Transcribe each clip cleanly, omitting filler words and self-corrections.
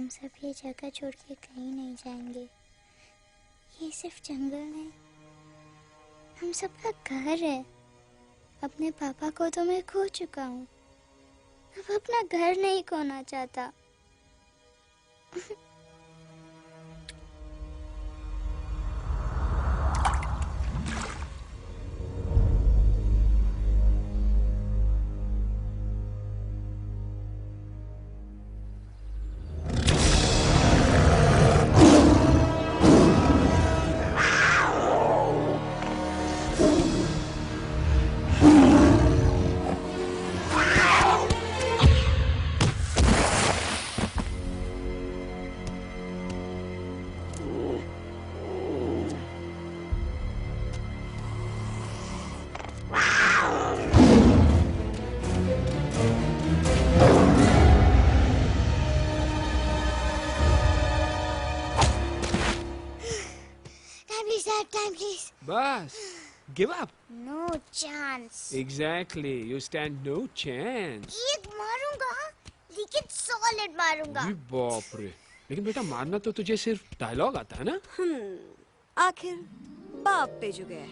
हम सब ये जगह छोड़ के कहीं नहीं जाएंगे। ये सिर्फ जंगल नहीं, हम सबका घर है। अपने पापा को तो मैं खो चुका हूँ, अब अपना घर नहीं खोना चाहता। बस, give up. No chance. Exactly, you stand no chance. एक मारूंगा, लेकिन solid मारूंगा। जी बाप रे, लेकिन बेटा मारना तो तुझे सिर्फ डायलॉग आता है ना? आखिर बाप पे जो गया है।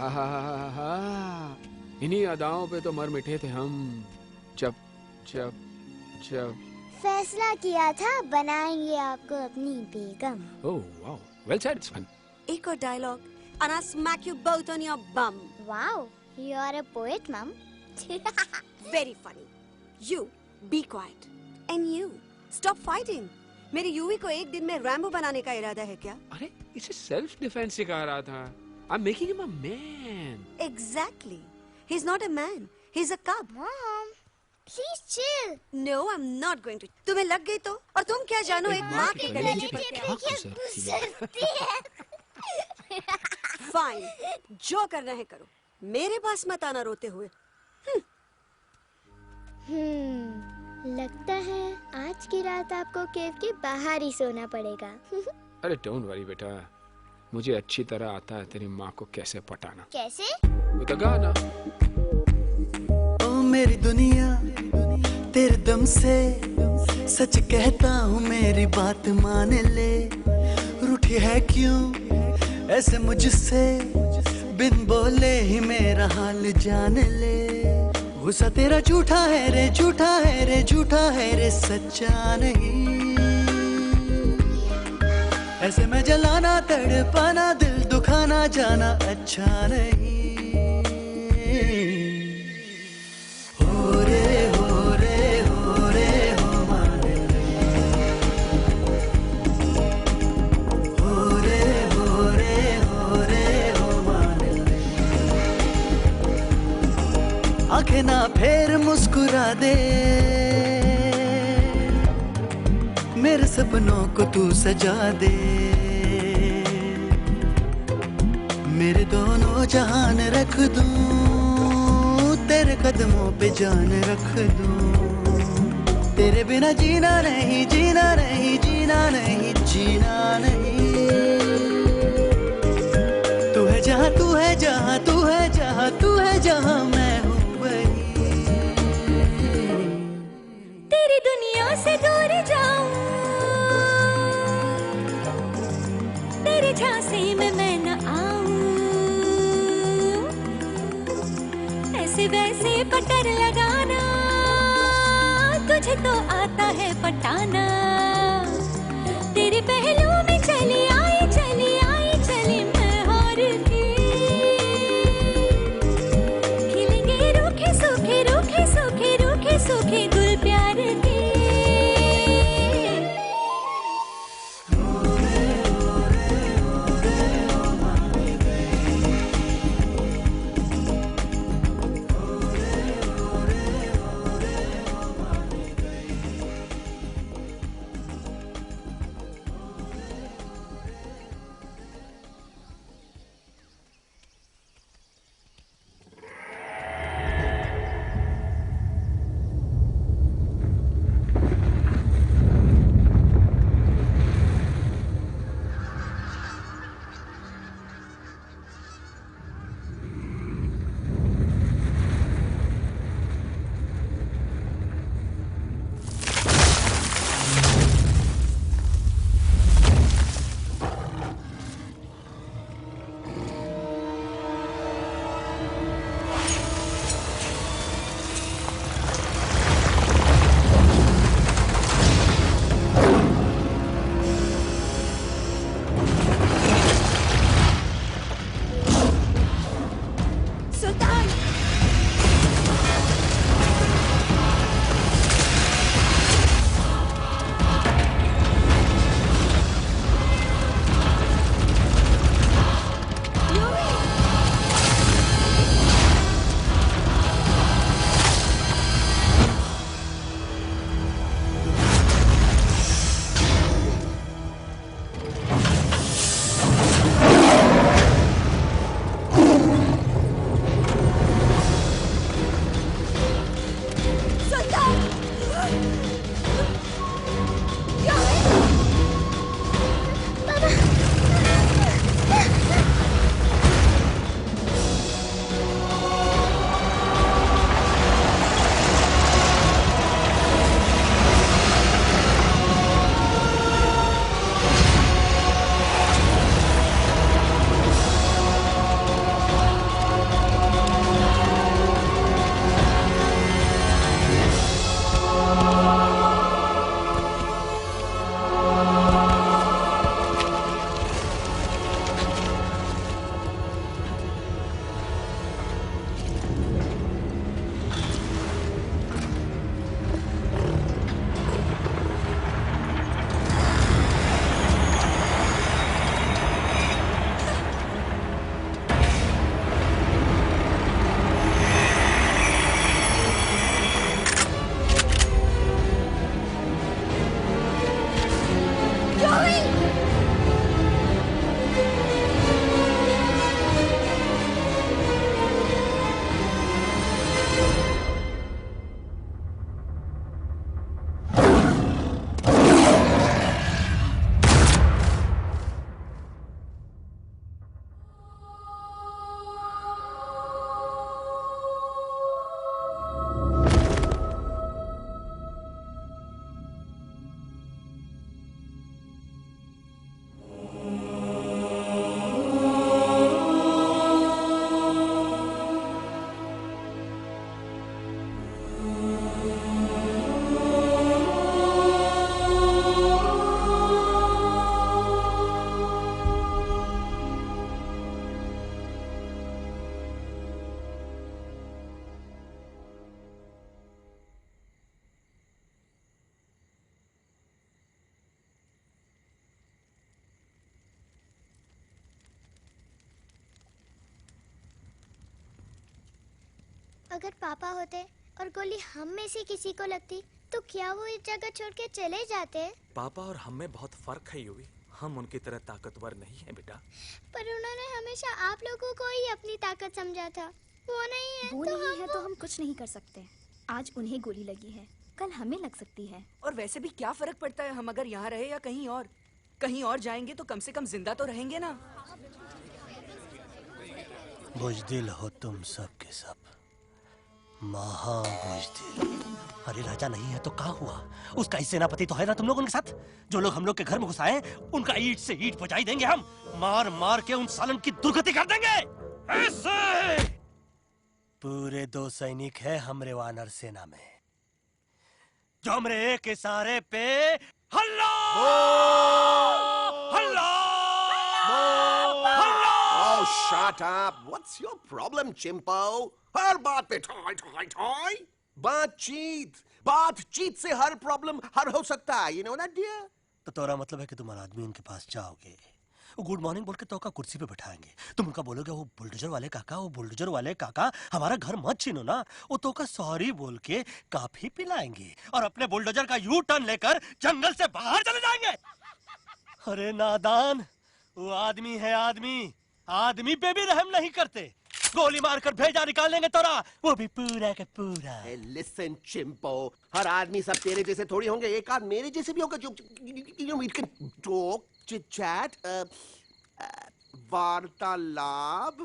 आहा, इन्हीं अदाओं पे तो मर मिटे थे हम। जब जब जब फैसला किया था बनाएंगे आपको अपनी बेगम। Oh wow, well said, it's fun. एक और dialogue and I'll smack you both on your bum. Wow, you are a poet, mom. Very funny. You be quiet and you stop fighting. मेरी यूवी को एक दिन में Rambo बनाने का इरादा है क्या? अरे इसे सेल्फ डिफेंस सिखा रहा था। I'm making him a man. Exactly. He's not a man. He's a cub. Mom, please chill. No, I'm not going to. तुम्हें लग गई तो? और तुम क्या जानो एक माँ के गले पर क्या? Fine. जो करना है करो। मेरे पास मत आना रोते हुए। लगता है आज की रात आपको केव के बाहर ही सोना पड़ेगा। अरे डोंट वरी बेटा, मुझे अच्छी तरह आता है तेरी माँ को कैसे पटाना। कैसे? वो गाना। ओ मेरी दुनिया तेरे दम से सच कहता हूँ, मेरी बात मान ले। रूठी है क्यों ऐसे मुझसे, बिन बोले ही मेरा हाल जान ले। गुस्सा तेरा झूठा है रे, झूठा है रे, झूठा है रे, सच्चा नहीं। ऐसे में जलाना तड़पाना, दिल दुखाना जाना अच्छा नहीं। हो रे हो रे हो रे हो मान ले। हो रे हो रे हो रे हो मान ले। आंखें ना फेर मुस्कुरा दे, मेरे सपनों को तू सजा दे। मेरे दोनों जहान रख दूं, तेरे कदमों पे जान रख दूं। तेरे बिना जीना नहीं, जीना नहीं, जीना नहीं, जीना नहीं। तू है जहाँ, तू है जहाँ, तू है जहाँ, तू है जहाँ, मैं हूँ वही। तेरी दुनिया से दूर जाऊं, तेरे झांसे में मैं न आऊं। ऐसे वैसे पटर लगाना, तुझे तो आता है पटाना। तेरे पहलू में चली आई, चली आई, चली मैं हार के। खिलेंगे रूखे सूखे, रूखे सूखे, रूखे सूखे गुल प्यार के। अगर पापा होते और गोली हम में से किसी को लगती तो क्या वो इस जगह छोड़ के चले जाते? पापा और हम में बहुत फर्क है यूवी। हम उनकी तरह ताकतवर नहीं है बेटा। पर उन्होंने हमेशा आप लोगों को ही अपनी ताकत समझा था। वो नहीं है वो तो नहीं है तो हम कुछ नहीं कर सकते। आज उन्हें गोली लगी है, कल हमें लग सकती है। और वैसे भी क्या फर्क पड़ता है हम अगर यहाँ रहे या कहीं और? कहीं और जाएंगे तो कम से कम जिंदा तो रहेंगे ना। बुज़दिल हो तुम सब के सब, महा बुज़दिल। अरे राजा नहीं है तो क्या हुआ? उसका ही सेनापति तो है ना तुम लोग उनके साथ। जो लोग हम लोग के घर में घुस आए उनका ईंट से ईंट बजाई देंगे हम। मार मार के उन सालन की दुर्गति कर देंगे ऐसे। पूरे 2 सैनिक है हमरे वानर सेना में जो हमरे एक इशारे पे हल्ला हल्ला हल्ला। Oh, shut up! What's your problem, चिंपो? हर बात पे ठोय ठोय ठोय। बातचीत से हर प्रॉब्लम हल हो सकता है। You know that, dear? तो तोरा मतलब है कि तुम आदमी उनके पास जाओगे, वो गुड मॉर्निंग बोल के तोका कुर्सी पे बैठाएंगे, तुम उनका बोलोगे वो बुलडोजर वाले काका हमारा घर मत छीनो ना। वो तोका सॉरी बोल के काफी पिलाएंगे और अपने बुलडोजर का यू टर्न लेकर जंगल से बाहर चले जाएंगे। अरे नादान, वो आदमी है आदमी पे भी रहम नहीं करते। गोली मारकर भेजा निकाल लेंगे तोरा, वो भी पूरा का पूरा। Hey, listen, चिंपो, हर आदमी सब तेरे जैसे थोड़ी होंगे। एक आध मेरे जैसे भी होगा जो we can talk, chit chat, वार्तालाप।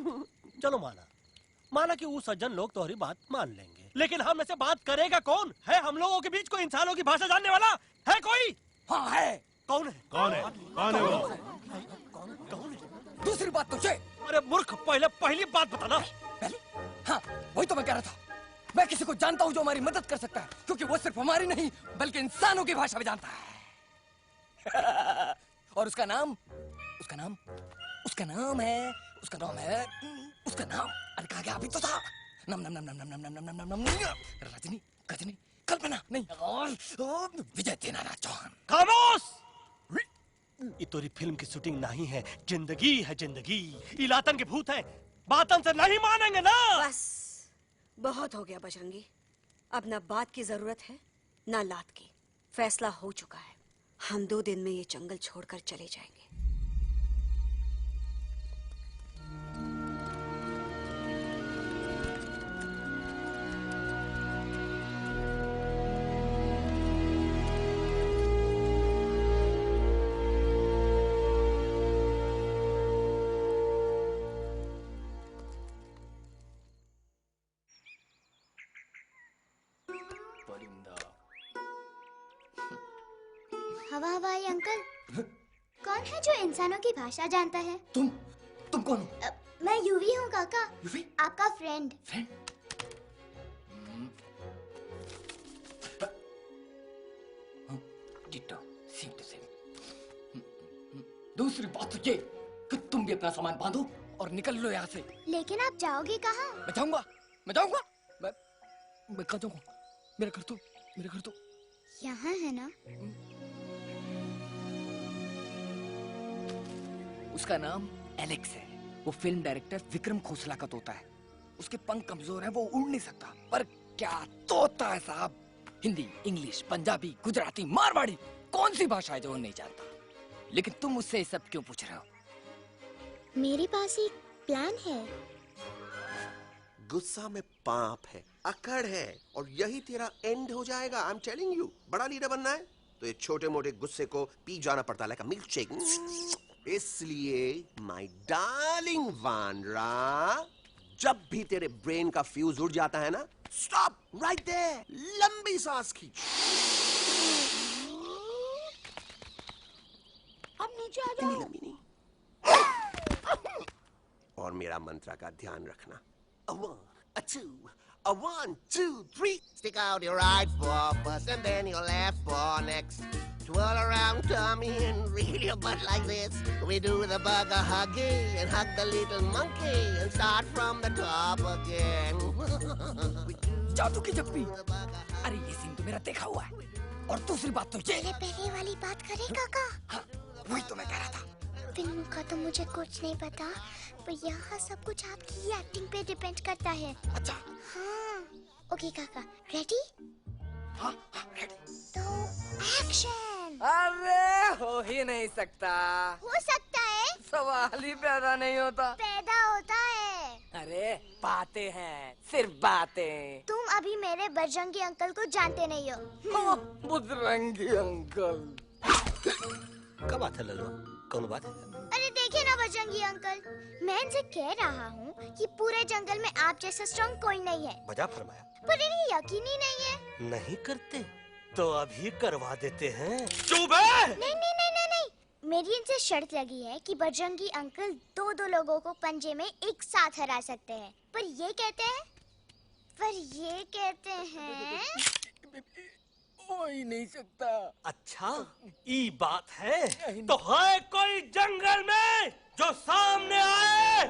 चलो माना कि वो सज्जन लोग तुम्हारी बात मान लेंगे, लेकिन हम में से बात करेगा कौन? है हम लोगों के बीच कोई इंसानों की भाषा जानने वाला है कोई? हाँ है। कौन है वो? दूसरी बात तुझे। अरे मूर्ख, पहली बात बताना। पहले? हाँ, वही तो मैं कह रहा था। मैं किसी को जानता हूँ जो हमारी मदद कर सकता है, क्योंकि वो सिर्फ हमारी नहीं बल्कि इंसानों की भाषा भी जानता है। और उसका नाम है अरे कहा गया अभी तो था। नम रजनी, गजनी, कल्पना नहीं और विजय देनाराज चौहान। खामोश! ये तोरी फिल्म की शूटिंग नहीं है, जिंदगी है जिंदगी। इलातन के भूत है, बातन से नहीं मानेंगे ना। बस बहुत हो गया बजरंगी, अब ना बात की जरूरत है ना लात की। फैसला हो चुका है, हम 2 दिन में ये जंगल छोड़कर चले जाएंगे। हवाई अंकल, कौन है जो इंसानों की भाषा जानता है? तुम कौन हो? मैं यूवी हूँ काका। यूवी? आपका फ्रेंड। दूसरी बात तो ये कि तुम भी अपना सामान बांधो और निकल लो यहाँ से। लेकिन आप जाओगे कहाँ? मैं जाऊंगा। मैं कहाँ जाऊंगा? मेरा घर तो यहाँ है ना। उसका नाम एलेक्स है। वो फिल्म डायरेक्टर विक्रम खोसला का तोता है। उसके पंख कमजोर हैं, वो उड़ नहीं सकता। पर क्या तोता है साहब। हिंदी, इंग्लिश, पंजाबी, गुजराती, मारवाड़ी, कौन सी भाषा है जो वो नहीं जानता। लेकिन तुम उससे ये सब क्यों पूछ रहे हो? मेरे पास एक प्लान है। गुस्सा में पाप है, अकड़ है, और यही तेरा एंड हो जाएगा। आई एम टेलिंग यू। बड़ा लीडर बनना है तो ये छोटे मोटे गुस्से को पी जाना पड़ता है, लाइक अ मिल्क शेक। इसलिए माय डार्लिंग वानरा, जब भी तेरे ब्रेन का फ्यूज उड़ जाता है ना, स्टॉप राइट देयर, लंबी सांस खींच। अब नीचे आ जाओ। लंबी नहीं। और मेरा मंत्र का ध्यान रखना। A 1, a 2, a 1, 2, 3. Stick out your right paw first and then your left paw next. Twirl around tummy and reel your butt like this. We do the bugger huggy and hug the little monkey and start from the top again. जादू की जप्पी। अरे ये scene तो मेरा देखा हुआ है। और दूसरी बात तो ये। पहले वाली बात करें काका? हाँ, वही तो मैं कह रहा था। फिल्म का तो मुझे कुछ नहीं पता, पर यहाँ सब कुछ आपकी एक्टिंग पे डिपेंड करता है। अच्छा। हाँ। ओके काका, रेडी? हाँ हाँ रेडी। तो एक्शन। अरे हो ही नहीं सकता। हो सकता है। सवाल ही पैदा नहीं होता। पैदा होता है। अरे बातें हैं, सिर्फ बातें। तुम अभी मेरे बजरंगी अंकल को जानते नहीं हो। बजरंगी अंकल। क्या बात है लल्लू, कौन बात है? अरे देखिए ना बजरंगी अंकल, मैं इनसे कह रहा हूँ कि पूरे जंगल में आप जैसा स्ट्रॉन्ग कोई नहीं है। बजा फरमाया। पर इन्हें यकीन ही नहीं है। नहीं करते तो अभी करवा देते हैं। चुप है। नहीं नहीं नहीं नहीं नहीं, मेरी इनसे शर्त लगी है कि बजरंगी अंकल दो लोगों को पंजे में एक साथ हरा सकते हैं। पर ये कहते हैं हो ही नहीं सकता। अच्छा ये बात है तो है कोई जंगल में जो सामने आए?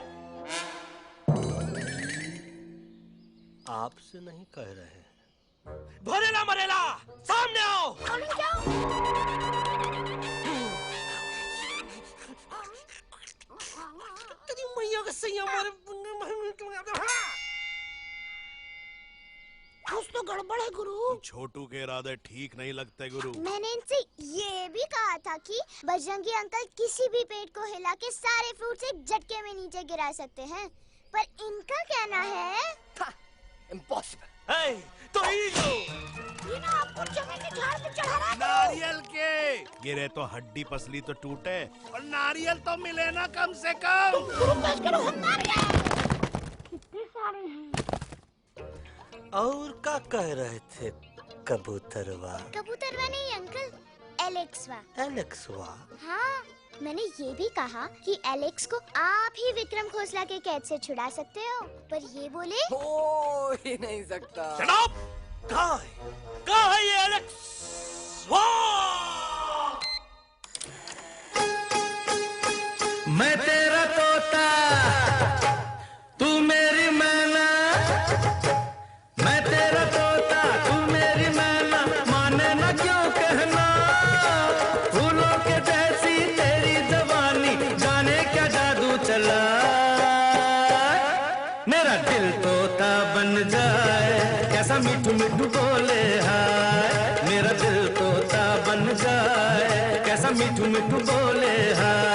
आपसे नहीं कह रहे, भरेला मरेला सामने आओ। तेरी मैया का सही हमारे कुछ तो गड़बड़ है गुरु। छोटू के इरादे ठीक नहीं लगते गुरु। मैंने इनसे ये भी कहा था कि बजरंगी अंकल किसी भी पेड़ को हिला के सारे फ्रूट्स एक झटके में नीचे गिरा सकते हैं, पर इनका कहना है इम्पॉसिबल। तो ये ना आपको जमीन के झाड़ पे चढ़ा रहा है। नारियल के गिरे तो हड्डी पसली तो टूटे और नारियल तो मिले ना कम से कम। कितने सारे हैं। और क्या कह रहे थे कबूतरवा? कबूतरवा नहीं अंकल, एलेक्सवा। एलेक्सवा? हाँ, मैंने ये भी कहा कि एलेक्स को आप ही विक्रम खोसला के कैद से छुड़ा सकते हो, पर ये बोले हो ही नहीं सकता। Shut up! कहाँ है ये एलेक्स? मैं तेरा तोता, तू मेरी मैना। मैं तेरा तोता, तू मेरी मैना। माने ना क्यों कहना, फूलों के जैसी तेरी जवानी। जाने क्या जादू चला, मेरा दिल तोता बन जाए। कैसा मिठू मिठू बोले हाय, मेरा दिल तोता बन जाए। कैसा मिठू मिठू बोले हाय।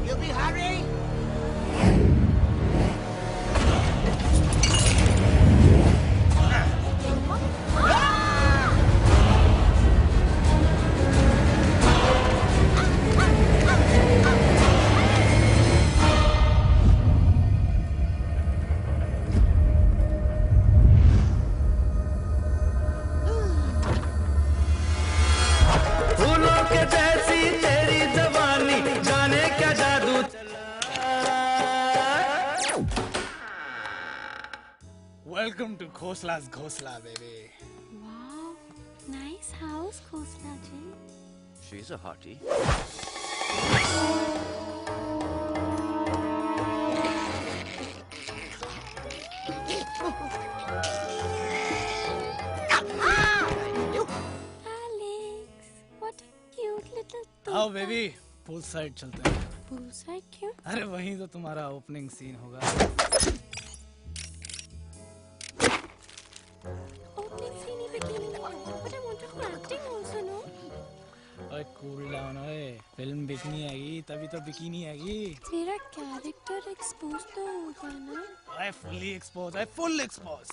You be hurry. फूलों के जैसी तेरी जवानी। जाने क्या जादू चला। Welcome to Khosla's Khosla, baby. Wow, nice house, Khosla ji. She's a hottie. Alex, what a cute little आओ बेबी, पूल साइड चलते हैं। Pool side क्यों? अरे वहीं तो तुम्हारा ओपनिंग सीन होगा। Opening scene ही bikini में, but I want to do acting also, no? ओए कूल डाउन ओए, फिल्म बिकनी आएगी तभी तो बिकिनी आएगी। तेरा कैरेक्टर एक्सपोज तो होगा ना? ओए फुल्ली एक्सपोज, ओए फुल एक्सपोज।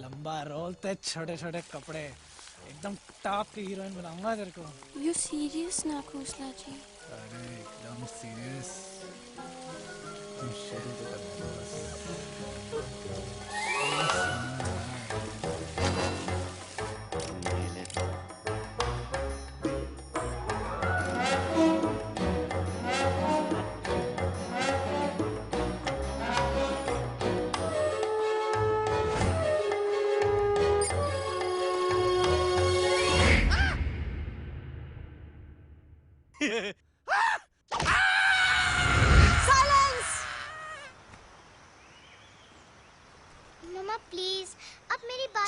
लंबा रोल ते छोटे छोटे कपड़े, एकदम टॉप की हीरोइन बनाऊंगा तेरे को। You serious ना खोसला जी? अरे एकदम सीरियस। तुम शुरू तो कर दो बस।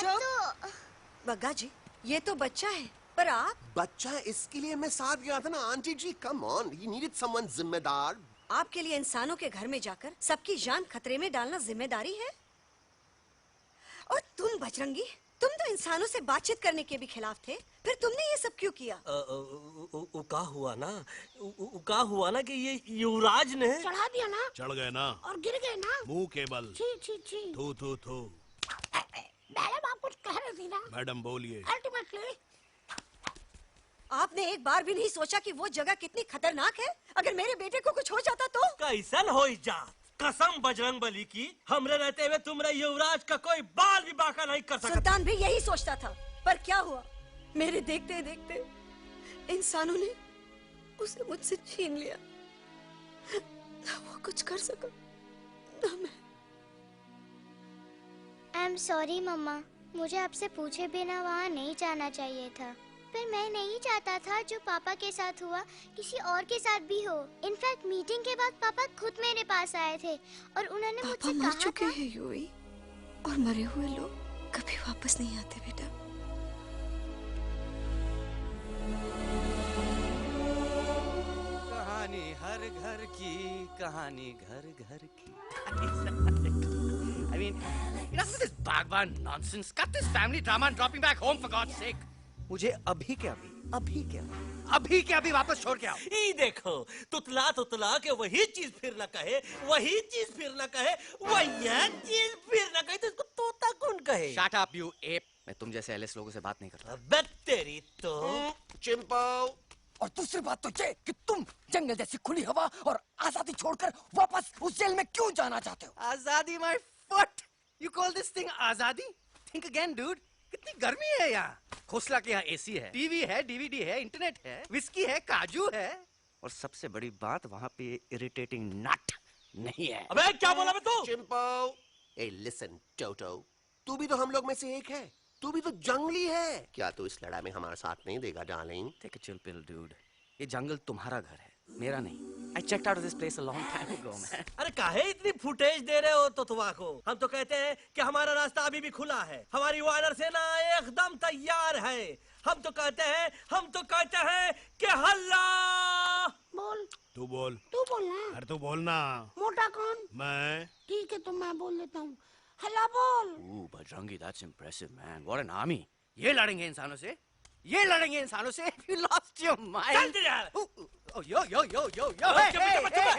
बात तो बग्गा जी, ये तो बच्चा है, पर आप? बच्चा है इसके लिए मैं साथ गया था ना aunty ji. Come on, he needed someone जिम्मेदार। आपके लिए इंसानों के घर में जाकर सबकी जान खतरे में डालना जिम्मेदारी है? और तुम बजरंगी, तुम तो इंसानों से बातचीत करने के भी खिलाफ थे, फिर तुमने ये सब क्यों किया? का हुआ ना कि ये युवराज ने चढ़ा दिया ना, चढ़ गए ना और गिर गए ना, मुंह केबल। छी छी छी। थू थू थू। मैडम आप कुछ कह रही थी ना? मैडम बोलिए। अल्टीमेटली आपने एक बार भी नहीं सोचा कि वो जगह कितनी खतरनाक है? अगर मेरे बेटे को कुछ हो जाता तो? कैसन हो जा? कसम बजरंग बली की, हमरे रहते हुए तुमरे युवराज का कोई बाल भी बाका नहीं कर सकता। सुल्तान भी यही सोचता था, पर क्या हुआ? मेरे देखते देखते इंसानों ने उसे मुझसे छीन लिया। ना वो कुछ कर सका, ना मैं। आई एम सॉरी मम्मा, मुझे आपसे पूछे बिना वहाँ नहीं जाना चाहिए था। पर मैं नहीं चाहता था जो पापा के साथ हुआ किसी और के साथ भी हो। इनफैक्ट मीटिंग के बाद पापा खुद मेरे पास आए थे और उन्होंने मुझसे कहा था। मर चुके हैं यूवी, और मरे हुए लोग कभी वापस नहीं आते बेटा। कहानी हर घर की, कहानी घर घर की। I mean, enough with this Bhagwan nonsense. Cut this family drama and dropping back home for God's sake. मुझे अभी के अभी वापस छोड़ के आओ। ई देखो, तुतला के वही चीज फिर न कहे, वही चीज फिर न कहे, वही चीज फिर न कहे, तो इसको तोता कौन कहे? Shut up, you ape. मैं तुम जैसे एलिस लोगों से बात नहीं करता। अबे तेरी तो। चिंपो। और दूसरी बात तो ये कि तुम जंगल जैसी खुली हवा और आजादी छोड़कर वापस उस जेल में क्यों जाना चाहते हो? आजादी my foot. You call this thing आजादी? Think again, dude. कितनी गर्मी है यहाँ। खोसला के यहाँ एसी है, टीवी है, डीवीडी है, इंटरनेट है, विस्की है, काजू है, और सबसे बड़ी बात वहाँ पे इरिटेटिंग नट नहीं है। अबे क्या बोला मैं तू? चिंपो। ए लिसन टोटो, तू भी तो हम लोग में से एक है। तू भी तो जंगली है। क्या तू इस लड़ाई में हमारा साथ नहीं देगा darling? Take a chill pill, dude. ये जंगल तुम्हारा घर है, मेरा नहीं। I checked out of this place a long time ago, man. अरे काहे इतनी फुटेज दे रहे हो तुतवा को? हम तो कहते हैं कि हमारा रास्ता अभी भी खुला है, हमारी वानर सेना एकदम तैयार है। हम तो कहते हैं कि हल्ला। बोल। तू बोल। तू बोलना। अरे तू बोलना। मोटा कौन? मैं। ठीक है तो मैं बोल लेता हूँ। हल्ला बोल। Ooh, Bajrangi, that's impressive, man. What an army. ये लड़ेंगे इंसानों से? ये लड़ेंगे इंसानों से? You lost your mind. चल यार। Oh, yo.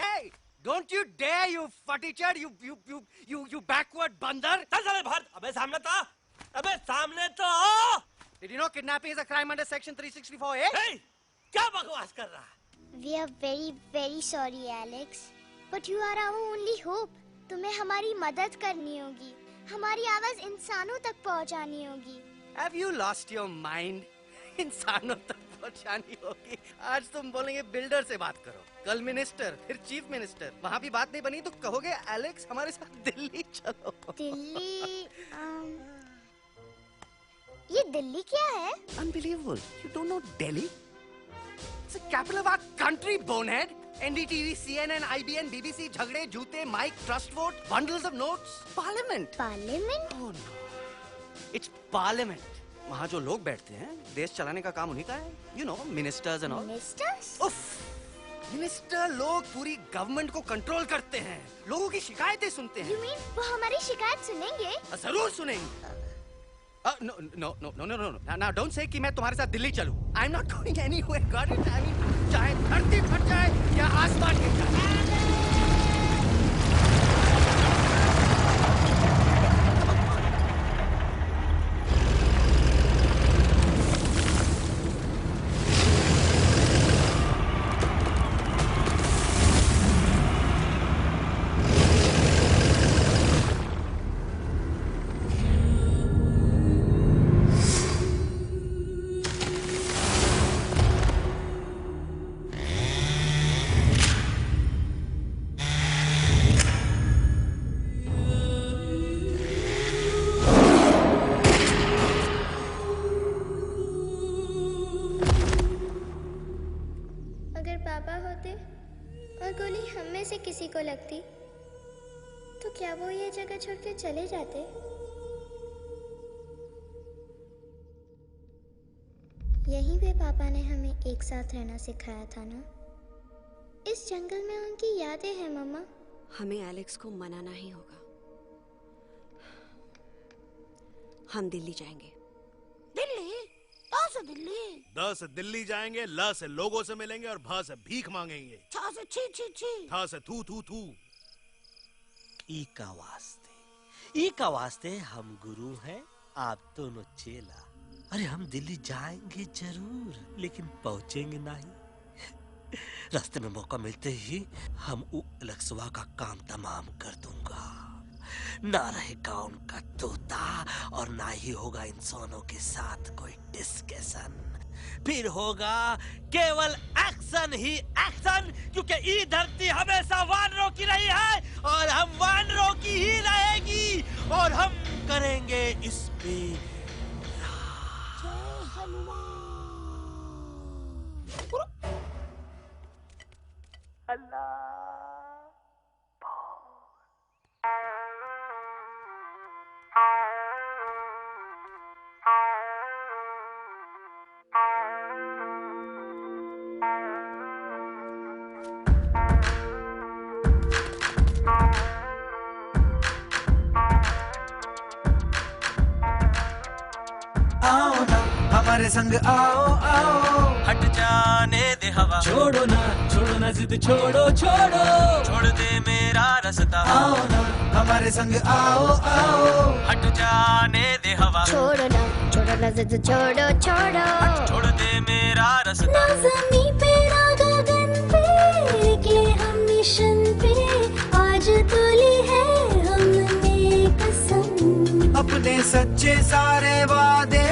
Hey. Don't you dare, you futichard, you backward बंदर. चल चल बाहर। अबे सामने तो। Did you know kidnapping is a crime under section 364A? Hey, क्या बकवास कर रहा है? We are very very sorry Alex, but you are our only hope. तुम्हें हमारी मदद करनी होगी, हमारी आवाज इंसानों तक पहुंचानी होगी। Have you lost your mind? इंसानों तक पहुंचानी होगी। आज तुम बोलेंगे बिल्डर से बात करो, कल मिनिस्टर, फिर चीफ मिनिस्टर। वहाँ भी बात नहीं बनी तो कहोगे एलेक्स हमारे साथ दिल्ली चलो। दिल्ली? ये दिल्ली क्या है? Unbelievable. You don't know Delhi? It's the capital of our country, bonehead. NDTV, CNN, IBN, BBC, झगड़े, जूते, mic, trust vote, bundles of notes, parliament. Parliament? Oh no. It's parliament. वहाँ जो लोग बैठते हैं, देश चलाने का काम उन्हीं का है। You know, ministers and all. Ministers? उफ! मिनिस्टर लोग पूरी गवर्नमेंट को कंट्रोल करते हैं, लोगों की शिकायतें सुनते हैं। You mean वो हमारी शिकायत सुनेंगे? जरूर सुनेंगे। No. Now don't say कि मैं तुम्हारे साथ दिल्ली चलूं. I'm not going anywhere. Got it? I mean, चाहे धरती फट जाए या आसमान गिर जाए। किसी को लगती तो क्या वो ये जगह छोड़ के चले जाते? यहीं पे पापा ने हमें एक साथ रहना सिखाया था ना। इस जंगल में उनकी यादें हैं मम्मा। हमें एलेक्स को मनाना ही होगा। हम दिल्ली जाएंगे। दिल्ली? कहाँ से दिल्ली? द से दिल्ली जाएंगे, ल से लोगों से मिलेंगे और भ से भीख मांगेंगे, छ से छी छी छी, थ से थू थू थू। ई का वास्ते हम गुरु हैं, आप दोनों चेला। अरे हम दिल्ली जाएंगे जरूर, लेकिन पहुंचेंगे नहीं। रास्ते में मौका मिलते ही हम अलक्सवा का काम तमाम कर दूंगा। ना रहेगा उनका तोता और ना ही होगा इंसानों के साथ कोई डिस्कशन। फिर होगा केवल एक्शन ही एक्शन, क्योंकि ये धरती हमेशा वानरों की रही है और हम वानरों की ही रहेगी, और हम करेंगे इस पे आओ ना हमारे संग आओ आओ, हट जाने दे हवा, छोड़ो ना जिद छोड़ो छोड़ो, छोड़ दे मेरा रास्ता। आओ ना हमारे संग आओ आओ, हट जाने दे हवा, छोड़ो ना जिद छोड़ो छोड़ो, छोड़ दे मेरा रास्ता। ज़मीं पे ना गगन पे, निकले हम मिशन पे, आज तुली है हमने कसम। अपने सच्चे सारे वादे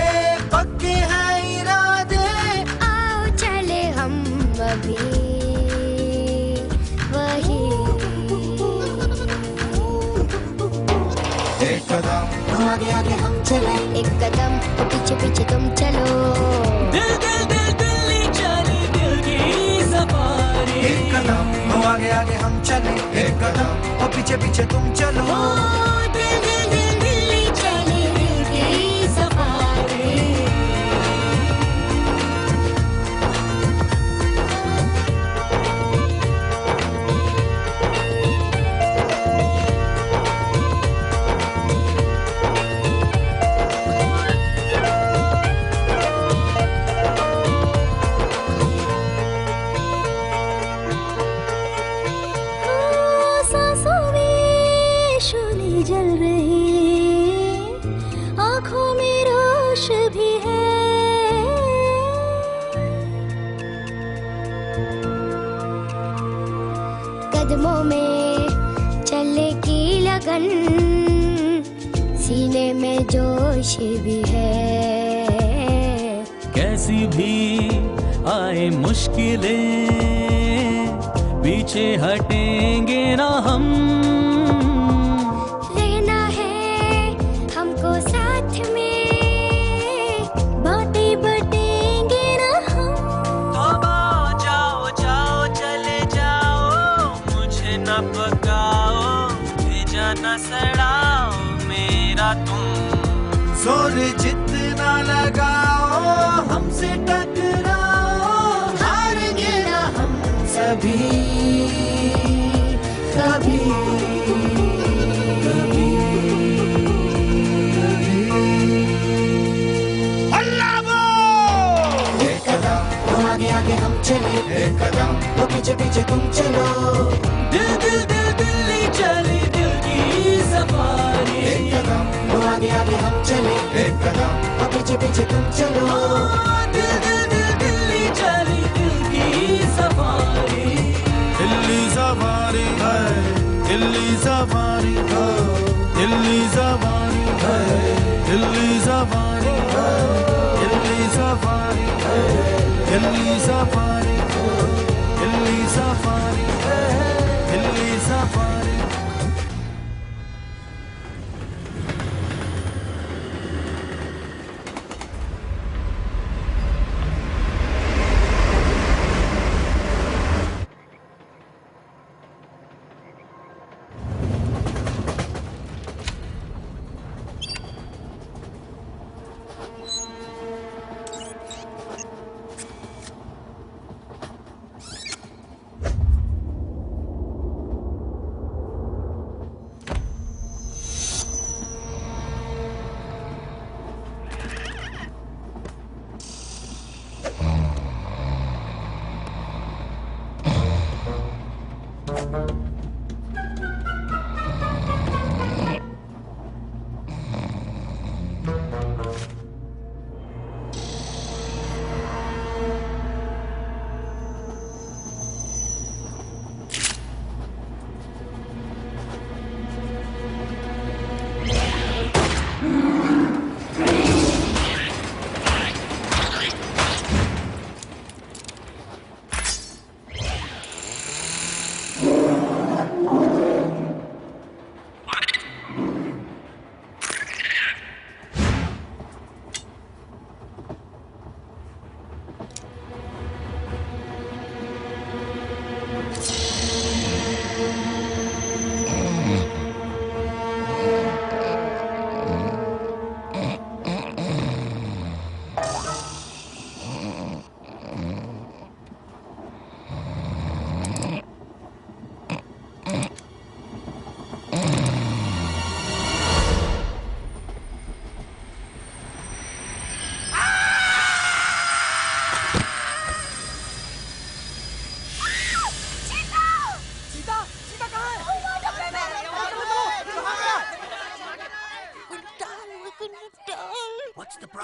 पक्के हैं इरादे, आओ चले हम अभी वही। एक कदम आगे आगे हम चले, एक कदम पीछे पीछे तुम चलो। दिल दिल दिल दिल्ली चली दिल की सफारी। एक कदम आगे आगे हम चले, एक कदम और पीछे पीछे तुम चलो। दिल दिल दिल दिल्ली चली दिल की सफारी। सांसों में शोले जल रहे, आँखों में रोश भी है। कदमों में चले की लगन, सीने में जोश भी है। कैसी भी आए मुश्किलें, पीछे हटेंगे ना हम। रहना है हमको साथ में, बातें बटेंगे ना हम। जाओ जाओ चले जाओ, मुझे न पकाओ, भेजा न सड़ाओ मेरा तुम। जोर जितना लगाओ हमसे टकराओ, हारेंगे ना हम सभी कभी कभी। अल्लाह वो! एक कदम आगे आगे हम चले, एक कदम तो पीछे पीछे तुम चलो। दिल दिल दिल दिल्ली चली दिल की सफारी। एक कदम आगे आगे हम चले, एक कदम तो पीछे पीछे तुम चलो। दिल दिल दिल दिल्ली चली दिल की सफारी। दिल्ली सफारी है, दिल्ली सफारी है, दिल्ली सफारी है, दिल्ली सफारी है, दिल्ली सफारी है, दिल्ली सफारी है, दिल्ली सफारी है, दिल्ली सफारी।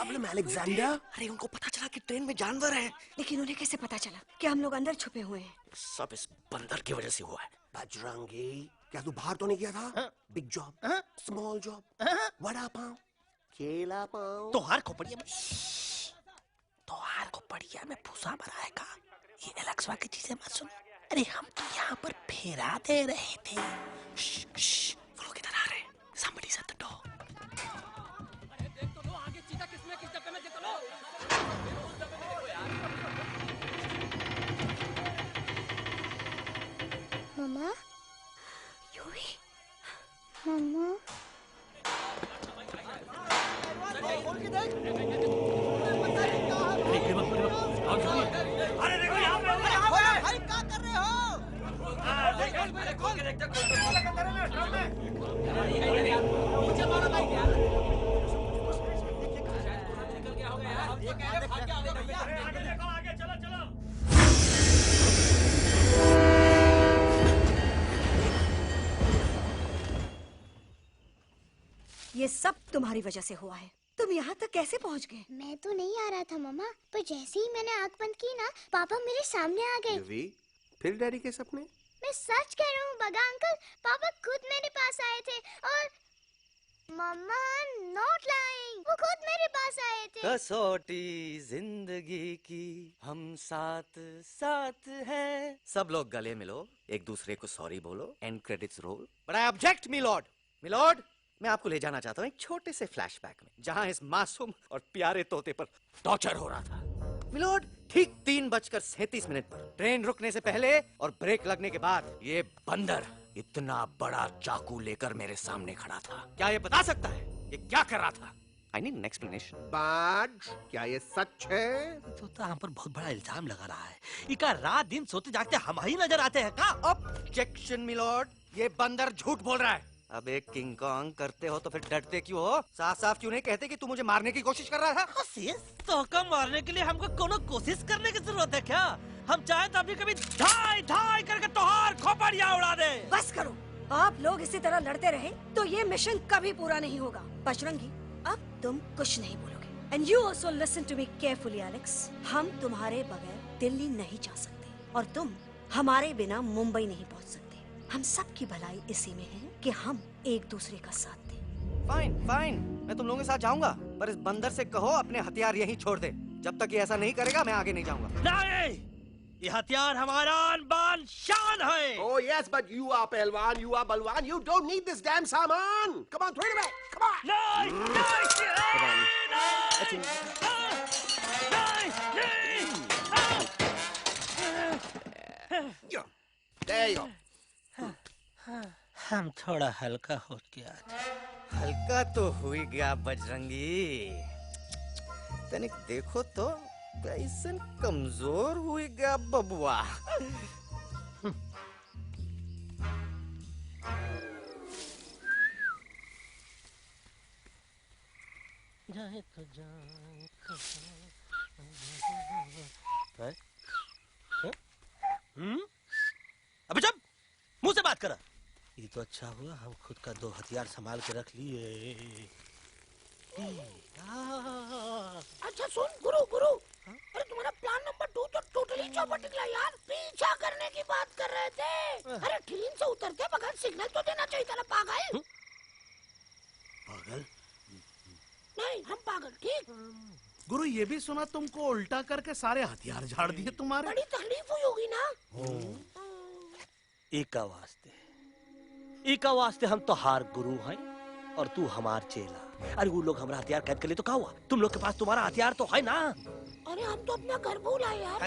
Problem Alexander? अरे उनको पता चला कि ट्रेन में जानवर है। लेकिन उन्हें कैसे पता चला कि हम लोग अंदर छुपे हुए हैं? सब इस बंदर की वजह से हुआ है। बजरंगी, क्या तू बाहर तो नहीं गया था? Big job, small job, vada pav, केला पाव। तोहार खोपड़िया में में भूसा भराएगा। ये एलेक्सा की चीजें मत सुन। अरे हम तो यहाँ पर फेरा दे रहे थे। वो लोग इधर आ रहे हैं। Somebody's at the door. अरे देख तो लो आगे चीता किसमें किस डब्बे में देख तो लो। उस डब्बे में देखो यार। मम्मा, यूवी, मम्मा। अरे देखो यहाँ पे भाई क्या कर रहे हो? नीचे मारो लाइट यार। निकल गया होगा यार। ये क्या है? भाग के आगे भैया। आगे देखो आगे चलो चलो। ये सब तुम्हारी वजह से हुआ है। तुम यहाँ तक कैसे पहुँच गए? मैं तो नहीं आ रहा था मम्मा, पर जैसे ही मैंने आँख बंद की ना, पापा मेरे सामने आ गए। यूवी, फिर डैडी के सपने? मैं सच कह रहा हूँ बगा अंकल, पापा खुद मेरे पास आए थे और मम्मा नॉट लाइंग, वो खुद मेरे पास आए थे। कसौटी जिंदगी की हम साथ साथ हैं। सब लोग गले मिलो, एक दूसरे को सॉरी बोलो, and credits roll. But I object milord. Milord, मैं आपको ले जाना चाहता हूँ एक छोटे से फ्लैशबैक में, जहाँ इस मासूम और प्यारे तोते पर टॉर्चर हो रहा था। मिलॉर्ड, ठीक 3:37 पर ट्रेन रुकने से पहले और ब्रेक लगने के बाद ये बंदर इतना बड़ा चाकू लेकर मेरे सामने खड़ा था। क्या ये बता सकता है ये क्या कर रहा था? I need an explanation. बाज, क्या ये सच है? तो हम पर बहुत बड़ा इल्जाम लगा रहा है। इका रात दिन सोते जागते हम ही नजर आते हैं का? ऑब्जेक्शन मिलॉर्ड, ये बंदर झूठ बोल रहा है। अब एक किंग कॉन्ग करते हो तो फिर डरते क्यों हो? साफ साफ क्यों नहीं कहते कि तू मुझे मारने की कोशिश कर रहा था? तो कम मारने के लिए हमको कोनो कोशिश करने की जरूरत है क्या? हम चाहे तो अभी कभी धाई धाई करके तोहार खोपड़िया उड़ा दे। बस करो, आप लोग इसी तरह लड़ते रहे तो ये मिशन कभी पूरा नहीं होगा। बजरंगी, अब तुम कुछ नहीं बोलोगे। And you also listen to me carefully Alex. हम तुम्हारे बगैर दिल्ली नहीं जा सकते और तुम हमारे बिना मुंबई नहीं पहुंच सकते। हम सब की भलाई इसी में है कि हम एक दूसरे का साथ दें। फाइन फाइन, मैं तुम लोगों के साथ जाऊंगा, पर इस बंदर से कहो अपने हथियार यहीं छोड़ दे। जब तक ये ऐसा नहीं करेगा मैं आगे नहीं जाऊंगा। नहीं, ये हथियार हमारा आन-बान शान है। Oh yes, but you are पहलवान, you are बलवान, you don't need this damn सामान. Come on, throw it away. Come on. There you go. हम थोड़ा हल्का हो गया। हल्का तो हुई गया बजरंगी। तनिक देखो तो कैसन कमजोर हुई गया बबुआ। जाए तो जाए। अबे जब मुंह से बात करा। ये तो अच्छा हुआ हम खुद का 2 हथियार संभाल के रख लिए। अच्छा सुन गुरु गुरु, अरे तुम्हारा प्लान नंबर 2 तो टोटली चौपट निकला यार। पीछा करने की बात कर रहे थे। अरे ट्रेन से उतरते बगैर सिग्नल तो देना चाहिए था ना पागल। पागल? नहीं हम पागल, ठीक। गुरु ये भी सुना तुमको उल्टा करके सारे हथियार झाड़ दिए तुम्हारे। बड़ी तकलीफ हुई होगी ना। इका वास्ते हम तो हार गुरु हैं और तू हमार चेला। अरे वो लोग हमारा हथियार कैद कर ले तो क्या हुआ? तुम लोग के पास तुम्हारा हथियार तो है ना। अरे हम तो अपना घर भूल आए यार।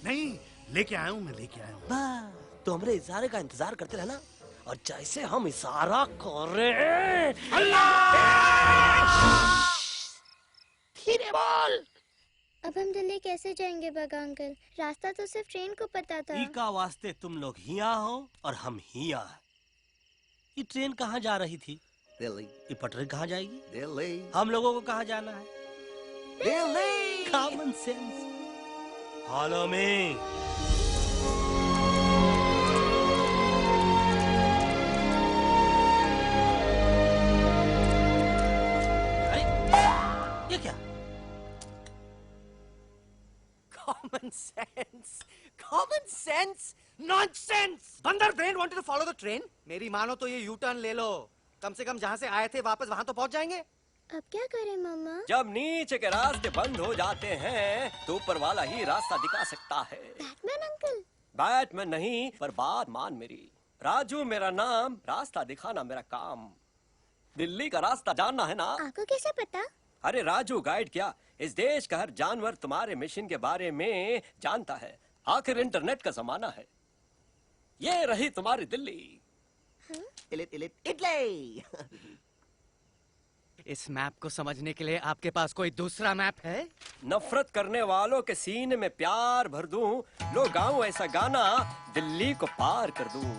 नहीं लेके आया हूँ, मैं लेके आया हूँ। तो हमारे इशारे का इंतजार करते रहना और जैसे हम इशारा करे धीरे बोल। अब हम दिल्ली कैसे जाएंगे बगा अंकल? रास्ता तो सिर्फ ट्रेन को पता था। इका वास्ते तुम लोग हिया हो और हम हिया। ये ट्रेन कहाँ जा रही थी? दिल्ली। ये पटरी कहाँ जाएगी? दिल्ली। हम लोगों को कहाँ जाना है? Delhi. Common sense. Follow me. ये क्या? सेंस? नॉनसेंस! बंदर brain wanted to follow the train. मेरी मानो तो ये यू टर्न ले लो, कम से कम जहाँ से आए थे वापस वहाँ तो पहुँच जाएंगे। अब क्या करें मामा? जब नीचे के रास्ते बंद हो जाते हैं तो ऊपर वाला ही रास्ता दिखा सकता है। Batman uncle? बैटमैन नहीं, पर बात मान मेरी। राजू मेरा नाम, रास्ता दिखाना मेरा काम। दिल्ली का रास्ता जानना है ना? आपको कैसे पता? अरे राजू गाइड क्या, इस देश का हर जानवर तुम्हारे मिशन के बारे में जानता है। आखिर इंटरनेट का जमाना है। ये रही तुम्हारी दिल्ली। इटली। इस मैप को समझने के लिए आपके पास कोई दूसरा मैप है? नफरत करने वालों के सीने में प्यार भर दूं, लो गाऊं ऐसा गाना, दिल्ली को पार कर दूं।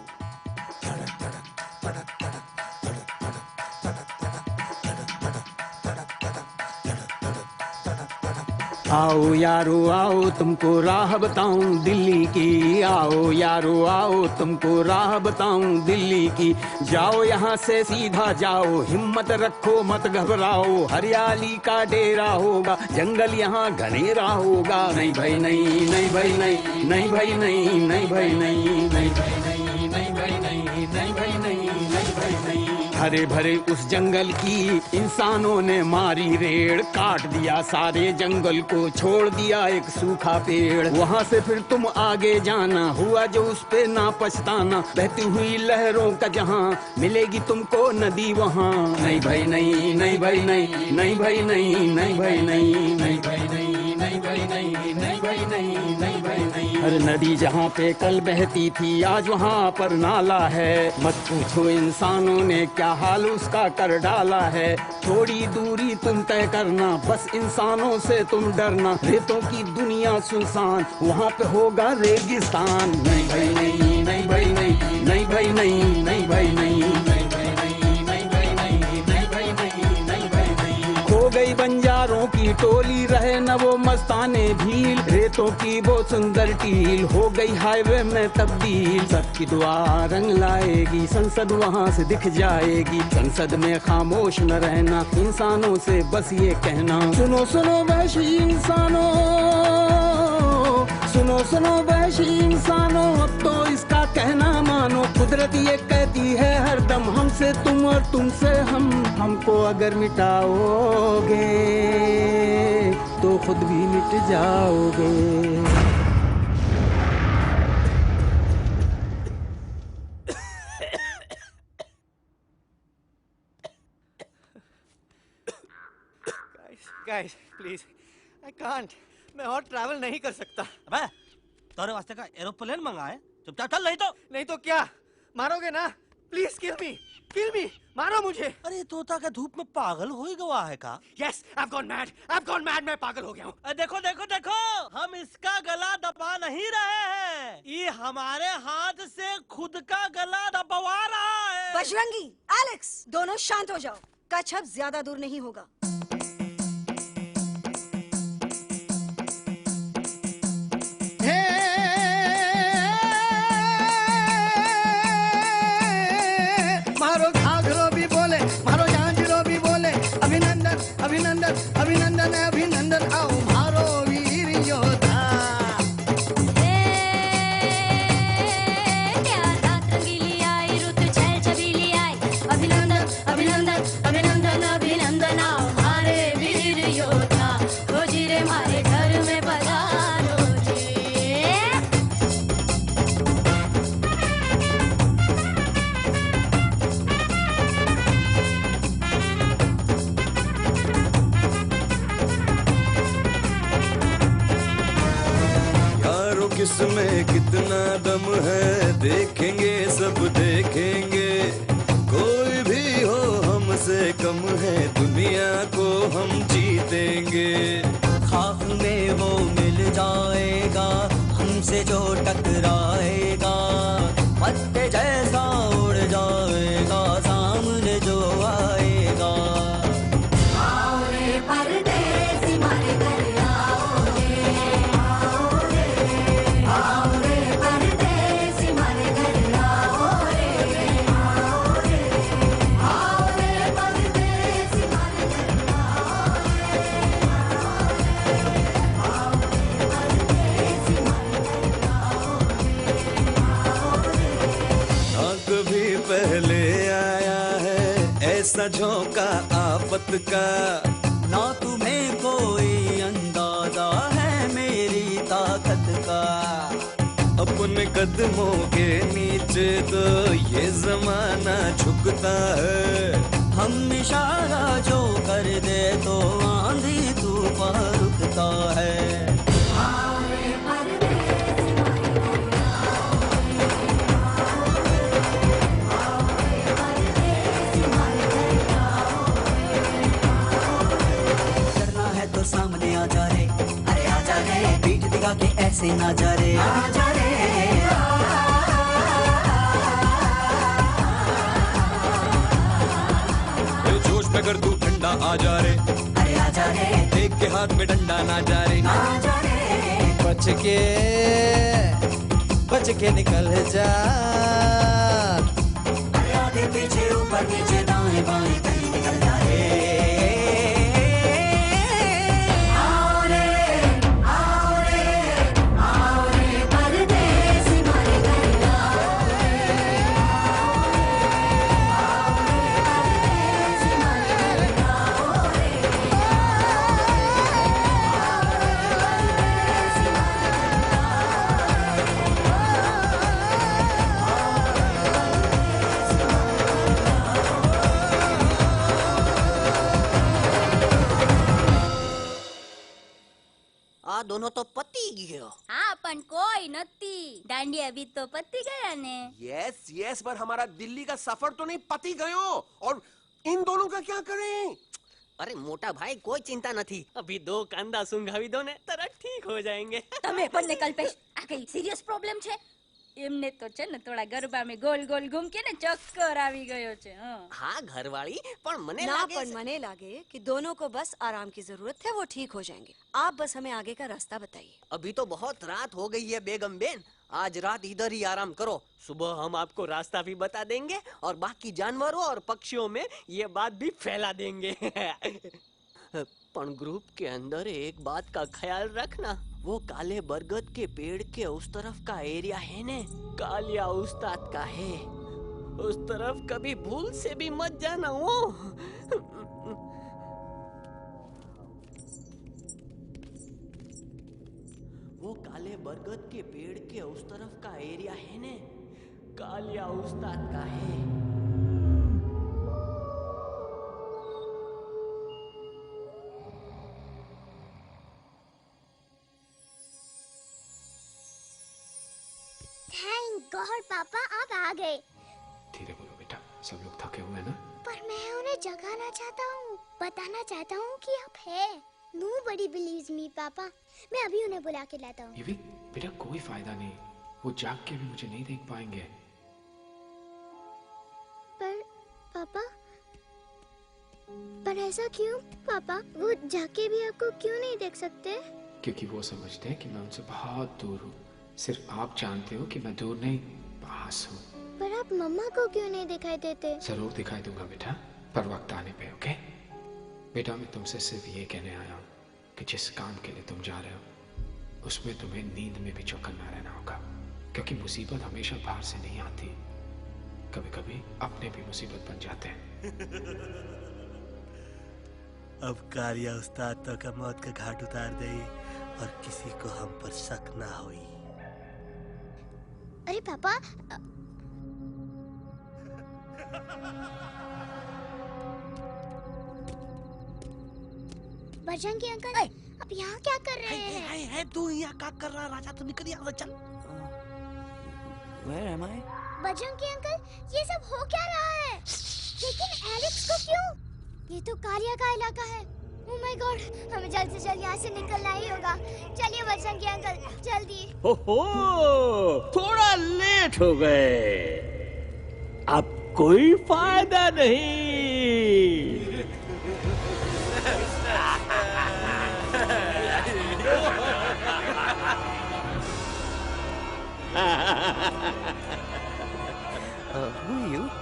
आओ यारो आओ तुमको राह बताऊं दिल्ली की, आओ यारो आओ तुमको राह बताऊं दिल्ली की। जाओ यहाँ से सीधा जाओ, हिम्मत रखो मत घबराओ, हरियाली का डेरा होगा, जंगल यहाँ घनेरा होगा। नहीं भाई नहीं, नहीं भाई नहीं, नहीं भाई नहीं, नहीं भाई नहीं, नहीं भाई नहीं, नहीं भाई नहीं, नहीं भाई नहीं, नहीं भाई नहीं। हरे भरे उस जंगल की इंसानों ने मारी रेड़, काट दिया सारे जंगल को, छोड़ दिया एक सूखा पेड़। वहाँ से फिर तुम आगे जाना, हुआ जो उस पे ना पछताना, बहती हुई लहरों का जहाँ, मिलेगी तुमको नदी वहाँ। नहीं भाई नहीं, नहीं भाई नहीं, नहीं भाई नहीं, नहीं भाई नहीं, नहीं भाई नहीं, नहीं भाई नहीं, नहीं भाई नहीं, नहीं भाई नहीं। हर नदी जहाँ पे कल बहती थी आज वहाँ पर नाला है, मत पूछो इंसानों ने क्या हाल उसका कर डाला है। थोड़ी दूरी तुम तय करना, बस इंसानों से तुम डरना, रेतों की दुनिया सुनसान, वहाँ पे होगा रेगिस्तान। नहीं भाई नहीं, नहीं भाई नहीं, नहीं भाई नहीं, नहीं भाई नहीं, नहीं भाई नहीं, नहीं भाई नहीं, नहीं भाई नहीं, नहीं भाई नहीं। खो गई बंजारों की टोली, रहे न वो मस्ताने भील, रेतों की वो सुंदर टील, हो गई हाईवे में तब्दील। सबकी दुआ रंग लाएगी, संसद वहाँ से दिख जाएगी, संसद में खामोश न रहना, इंसानों से बस ये कहना। सुनो सुनो वैशी इंसानों, सुनो सुनो वैशी इंसानों, अब तो इसका कहना मानो, कुदरत ये कहती है हरदम, हमसे तुम और तुमसे हम। हमको अगर मिटाओगे तो खुद भी मिट जाओगे। Guys, please, I can't. मैं और ट्रैवल नहीं कर सकता। अबे, तोरे वास्ते का एरोप्लेन मंगाए, चुपचाप चल, नहीं तो क्या मारोगे ना? प्लीज किल मी, मारो मुझे। अरे तोता का धूप में पागल हो ही गवा है का? Yes, I've gone mad, मैं पागल हो गया हूँ। देखो देखो देखो, हम इसका गला दबा नहीं रहे हैं, ये हमारे हाथ से खुद का गला दबवा रहा है। बजरंगी, एलेक्स, दोनों शांत हो जाओ, कच्छ अब ज्यादा दूर नहीं होगा। मारो घाघरो भी बोले, मारो झांझरो भी बोले, अभिनंदन अभिनंदन अभिनंदन अभिनंदन, आओ मारो वीर योद्धा। अभिनंदन अभिनंदन अभिनंदन अभिनंदन, आओ मारे वीर योद्धा, हो जी रे मारे घर में पधारो जी। यारो किसमें कितना दम है, देखेंगे सब देखेंगे, कोई भी हो हमसे कम है, दुनिया को हम जीतेंगे। खाक में वो मिल जाएगा, हमसे जो टकराएगा, पत्ते जैसा उड़ जाएगा, सामने जो आएगा। आओ रे परदेसी मारे घर आओ रे, आओ रे परदेसी मारे घर आओ रे, आओ रे परदेसी मारे घर आओ रे, आओ रे परदेसी मारे घर आओ रे। पहले आया है ऐसा झोंका आफत का। ना तुम्हें कोई अंदाजा है मेरी ताकत का। अपने कदमों के नीचे तो ये जमाना झुकता है। हम इशारा जो कर दे तो आंधी तूफान रुकता है। डरना है तो सामने आ जा रे, अरे आ जा रे, पीठ दिखा के ऐसे ना जा रे, आ जा रे। जोश में कर तू ठंडा आ जा रे, अरे आ जा रे, एक के हाथ में डंडा ना जा रे, आ जा रे। बच के निकल जा। अरे आगे पीछे ऊपर नीचे दाएं बाएं कहीं निकल जा रे। आओ रे, आओ रे, आओ रे परदेसी मारे घर आओ रे, आओ रे परदेसी मारे घर आओ रे, આ દોનો તો પતી ગયો. हाँ पण कोई नती दांडिया भी तो पति गया ने. यस यस पर हमारा दिल्ली का सफर तो नहीं पति गयो. और इन दोनों का क्या करें? अरे मोटा भाई कोई चिंता नहीं, अभी 2 कांदा सुंघावी दो ने तरह ठीक हो जाएंगे. તમે પણ ને કલ્પેશ આ કઈ સિરિયસ પ્રોબ્લેમ છે? એમને તો છે ને થોડા ગરબામાં ગોલ ગોલ ઘૂમ કે ને ચક્કર આવી ગયો છે. हाँ घरवाली पर मने ना लागे पर मने लागे कि दोनों को बस आराम की जरूरत है, वो ठीक हो जाएंगे. आप बस हमें आगे का रास्ता बताइए. अभी तो बहुत रात हो गई है बेगम बेन, आज रात इधर ही आराम करो, सुबह हम आपको रास्ता भी बता देंगे और बाकी जानवरों और पक्षियों में ये बात भी फैला देंगे. पण ग्रुप के अंदर एक बात का ख्याल रखना, वो काले बरगद के पेड़ के उस तरफ का एरिया है ने कालिया उस्ताद का है, उस तरफ कभी भूल से भी मत जाना. वो काले बरगद के पेड़ के उस तरफ का एरिया है ने कालिया उस्ताद का है. थैंक गॉड पापा आप आ गए. धीरे बोलो बेटा, सब लोग थके हुए हैं ना. पर मैं उन्हें जगाना चाहता हूँ, बताना चाहता हूँ कि आप है. Nobody believes me पापा. मैं अभी उन्हें बुला के लाता हूँ. युवी बेटा कोई फायदा नहीं, वो जाग के भी मुझे नहीं देख पाएंगे. पर पापा, पर ऐसा क्यों पापा? वो जाके भी आपको क्यों नहीं देख सकते? क्योंकि वो समझते हैं कि मैं उनसे बहुत दूर हूँ. सिर्फ आप जानते हो कि मैं दूर नहीं, पास हूँ. पर आप मम्मा को क्यों नहीं दिखाई देते? जरूर दिखाई दूंगा बेटा, पर वक्त आने पे. ओके बेटा, मैं तुमसे सिर्फ ये कहने आया हूँ कि जिस काम के लिए तुम जा रहे हो उसमें तुम्हें नींद में भी चौकन्ना रहना होगा, क्योंकि मुसीबत हमेशा बाहर से नहीं आती, कभी कभी अपने भी मुसीबत बन जाते हैं. अब कालिया उस्ताद तो का मौत का घाट उतार दे और किसी को हम पर शक ना होई. अरे पापा, बजरंगी अंकल अब यहाँ क्या कर रहे हैं? है तू यहाँ क्या कर रहा? राजा तू निकल यहाँ से, चल. Where am I? Bajrangi uncle, ये सब हो क्या रहा है? लेकिन एलेक्स को क्यों? ये तो कालिया का इलाका है. ओह माय गॉड, हमें जल्द से जल्द यहाँ से निकलना ही होगा. चलिए बजरंगी अंकल, जल्दी. ओहो, थोड़ा लेट हो गए, अब कोई फायदा नहीं.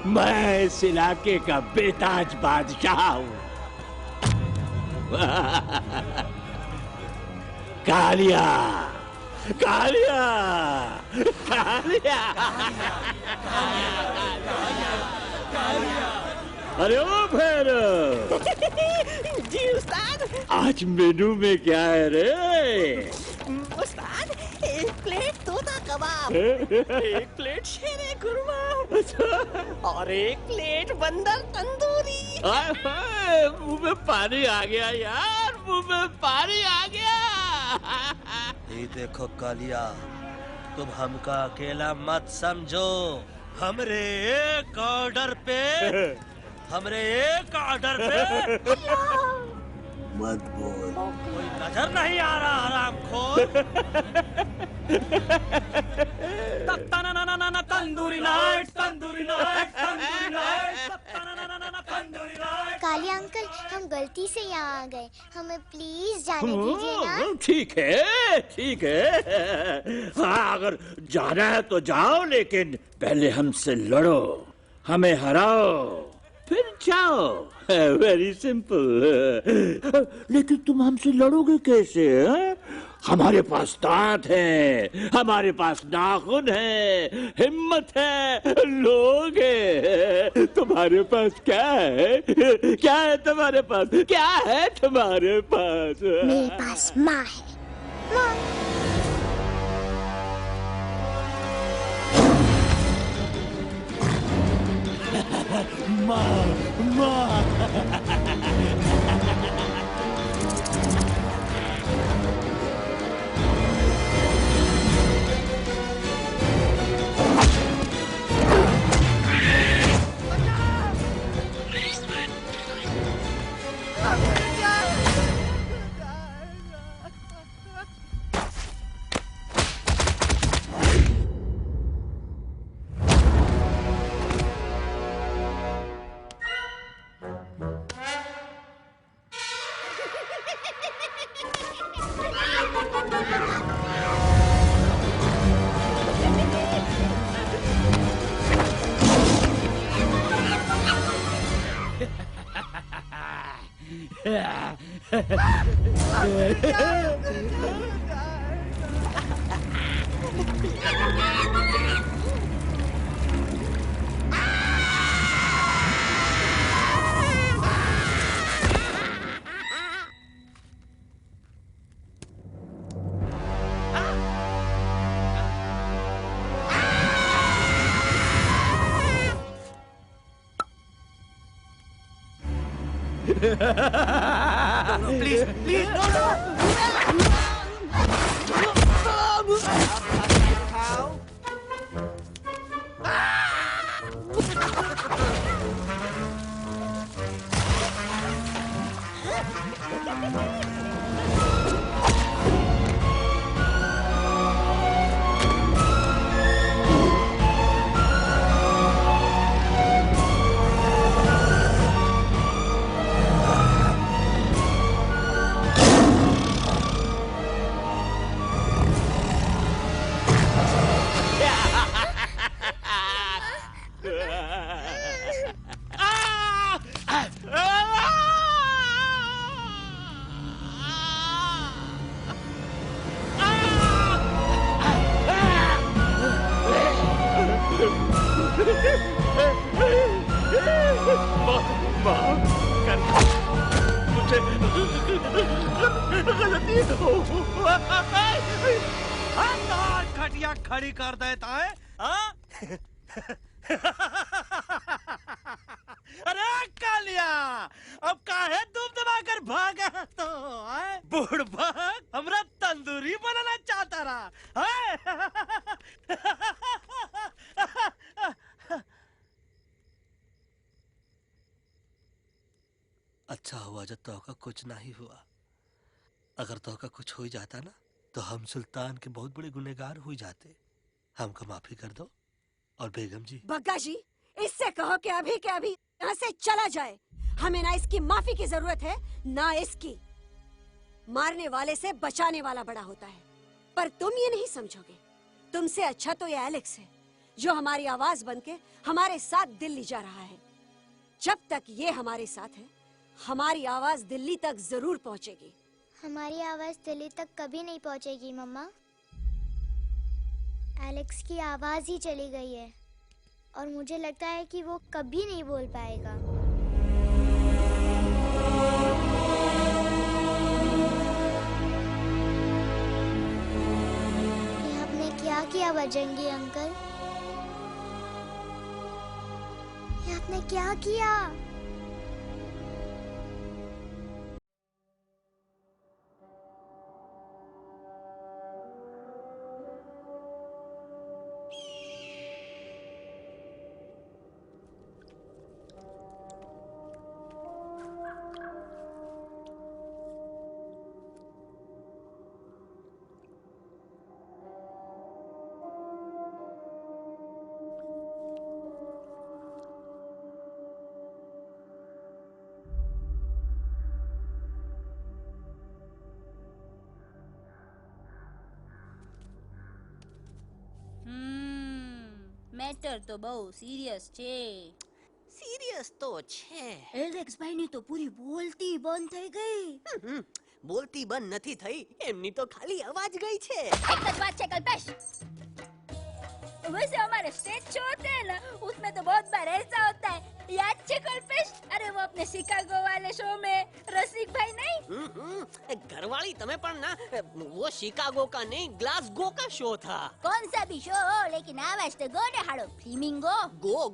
मैं इस इलाके का बेताज बादशाह हूँ. कालिया, कालिया, कालिया. अरे ओ भैरव। जी उस्ताद। आज मेनू में क्या है रे? उस्ताद, एक प्लेट तोता कबाब, एक प्लेट शेरे कुरमा और एक प्लेट बंदर तंदूरी। मुंह में पानी आ गया यार, मुंह में पानी आ गया। ये देखो कालिया, तुम हमका अकेला मत समझो। हमरे एक ऑर्डर पे मत बोल। कोई नजर नहीं आ रहा हरामखोर। Tandoori night, tandoori night, tandoori night, tandoori night. काली अंकल, हम गलती से यहाँ आ गए, हमें प्लीज जाने दीजिए ना। ठीक है, ठीक है। हाँ, अगर जाना है तो जाओ, लेकिन पहले हमसे लड़ो, हमें हराओ, फिर जाओ। Very simple. लेकिन तुम हमसे लड़ोगे कैसे? हमारे पास दांत है, हमारे पास नाखून है, हिम्मत है, लोग है। तुम्हारे पास क्या है? क्या है तुम्हारे पास? क्या है तुम्हारे पास? मेरे पास माँ है, माँ। Please, please, no. घटिया खड़ी कर देता है। अरे कालिया, अब काहे तुम दबाकर भागा तो? बुढ़बा हमरा तंदूरी बनाना चाहता रहा। अच्छा हुआ जब तोका कुछ नहीं हुआ। अगर तोका कुछ हो जाता ना, तो हम सुल्तान के बहुत बड़े गुनहगार हो जाते। हमको माफी कर दो। और बेगम जी, बग्गा जी, इससे कहो कि अभी के अभी यहाँ से चला जाए। हमें ना इसकी माफी की जरूरत है, ना इसकी। मारने वाले से बचाने वाला बड़ा होता है, पर तुम ये नहीं समझोगे। तुमसे अच्छा तो ये एलेक्स है, जो हमारी आवाज बनके हमारे साथ दिल्ली जा रहा है। जब तक ये हमारे साथ है, हमारी आवाज दिल्ली तक जरूर पहुंचेगी। हमारी आवाज दिल्ली तक कभी नहीं पहुंचेगी मम्मा। एलेक्स की आवाज ही चली गई है और मुझे लगता है कि वो कभी नहीं बोल पाएगा। क्या किया बजरंगी अंकल? ये आपने क्या किया? મેટર તો બહુ સિરિયસ છે. સિરિયસ તો છે. એલેક્સ ભાઈ ની તો પૂરી બોલતી બંધ થઈ ગઈ. બોલતી બંધ નથી થઈ, એમની તો ખાલી અવાજ ગઈ છે. एक सच बात है कल्पेश, वैसे हमारे स्टेज शो होते हैं ना, उसमें तो बहुत बार ऐसा होता है. याद है कल्पेश? अरे वो अपने शिकागो वाले शो में रसिक भाई नहीं, घरवाली तुम्हें पर ना, वो शिकागो का नहीं ग्लासगो का शो था. कौन सा भी शो हो, लेकिन आवाज तो गो ने हाड़ो फ्लेमिंगो.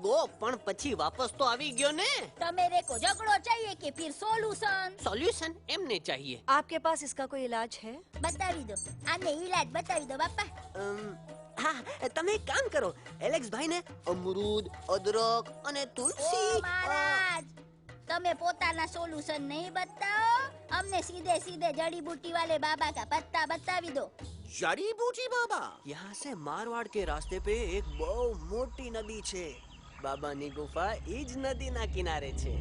गो पण પછી વાપસ તો આવી ગયો ને. तो मेरे को झगड़ो चाहिए कि फिर सोल्यूशन? सॉल्यूशन एमने चाहिए. आपके पास इसका कोई इलाज है? बतावी दो, आने इलाज बतावी दो बापा. हाँ, તમે એક કામ કરો, એલેક્સ ભાઈ ને અમરૂદ, અદરક અને તુલસી. ओ महाराज, તમે પોતાના સોલ્યુશન नहीं बताओ, हमने सीधे सीधे जड़ी बूटी वाले बाबा का पत्ता बतावी दो. जड़ी बूटी बाबा? यहाँ से मारवाड़ के रास्ते पे एक बहु मोटी नदी छे. बाबानी गुफा इज नदी ना किनारे छे.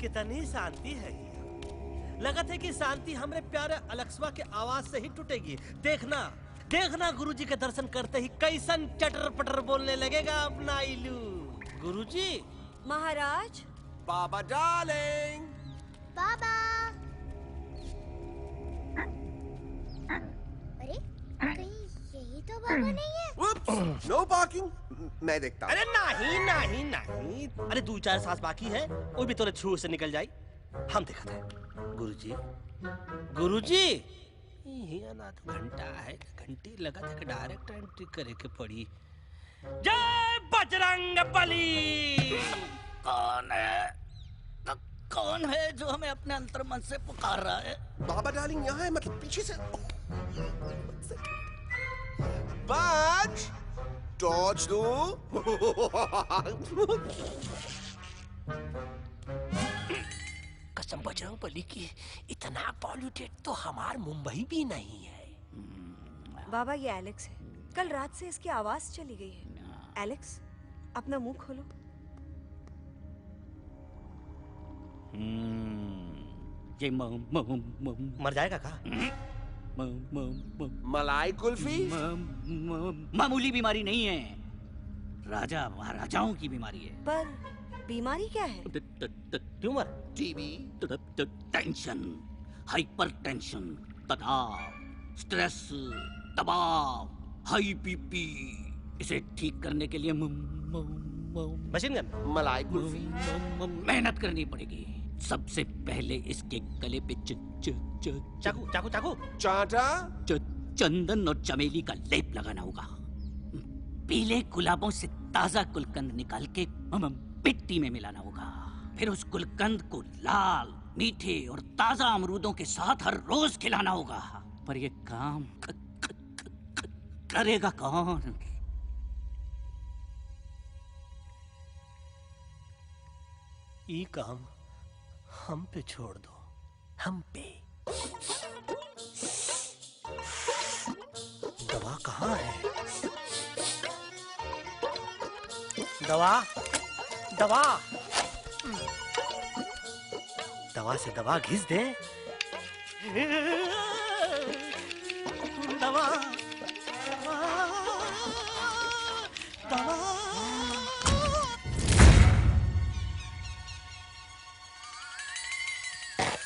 कितनी शांति है ये. लगा था कि शांति हमरे प्यारे अलेक्सवा के आवाज से ही टूटेगी. देखना देखना गुरुजी के दर्शन करते ही कैसन चटर पटर बोलने लगेगा अपना इलू. गुरुजी. महाराज. बाबा डार्लिंग. बाबा. अरे कहीं यही तो बाबा नहीं है? Whoops, no barking. मैं देखता हूँ. अरे नहीं नहीं नहीं, अरे 2-4 सांस बाकी है, वो भी तोरे छू से निकल जाए. हम देखते हैं. गुरुजी गुरुजी, ये ना तो घंटा है, घंटी लगा था कि डायरेक्ट एंट्री करे के पड़ी. जय बजरंग बली. कौन है? कौन है जो हमें अपने अंतर्मन से पुकार रहा है? बाबा डार्लिंग यहाँ है, मतलब पीछे से. बच डॉज दो. कसम बजरंग बली की, इतना पॉल्यूटेड तो हमार मुंबई भी नहीं है. बाबा ये एलेक्स है, कल रात से इसकी आवाज चली गई है. एलेक्स अपना मुंह खोलो. ये मर जाएगा का? मलाई कुल्फी? मामूली बीमारी नहीं है, राजा महाराजाओं की बीमारी है. पर बीमारी क्या है? Tumour, TB, tension, hyper tension, तनाव, स्ट्रेस, दबाव, हाई बीपी. इसे ठीक करने के लिए मशीन गन, मलाई कुल्फी, मेहनत करनी पड़ेगी. सबसे पहले इसके गले पे चाकू चाकू चाकू चाटा, चंदन और चमेली का लेप लगाना होगा. पीले गुलाबों से ताजा गुलकंद निकाल के मिट्टी में मिलाना होगा. फिर उस गुलकंद को लाल, मीठे और ताजा अमरूदों के साथ हर रोज खिलाना होगा. पर ये काम करेगा कौन? ये काम हम पे छोड़ दो. हम पे. दवा कहाँ है? दवा दवा दवा से दवा घिस दे. दवा दवा.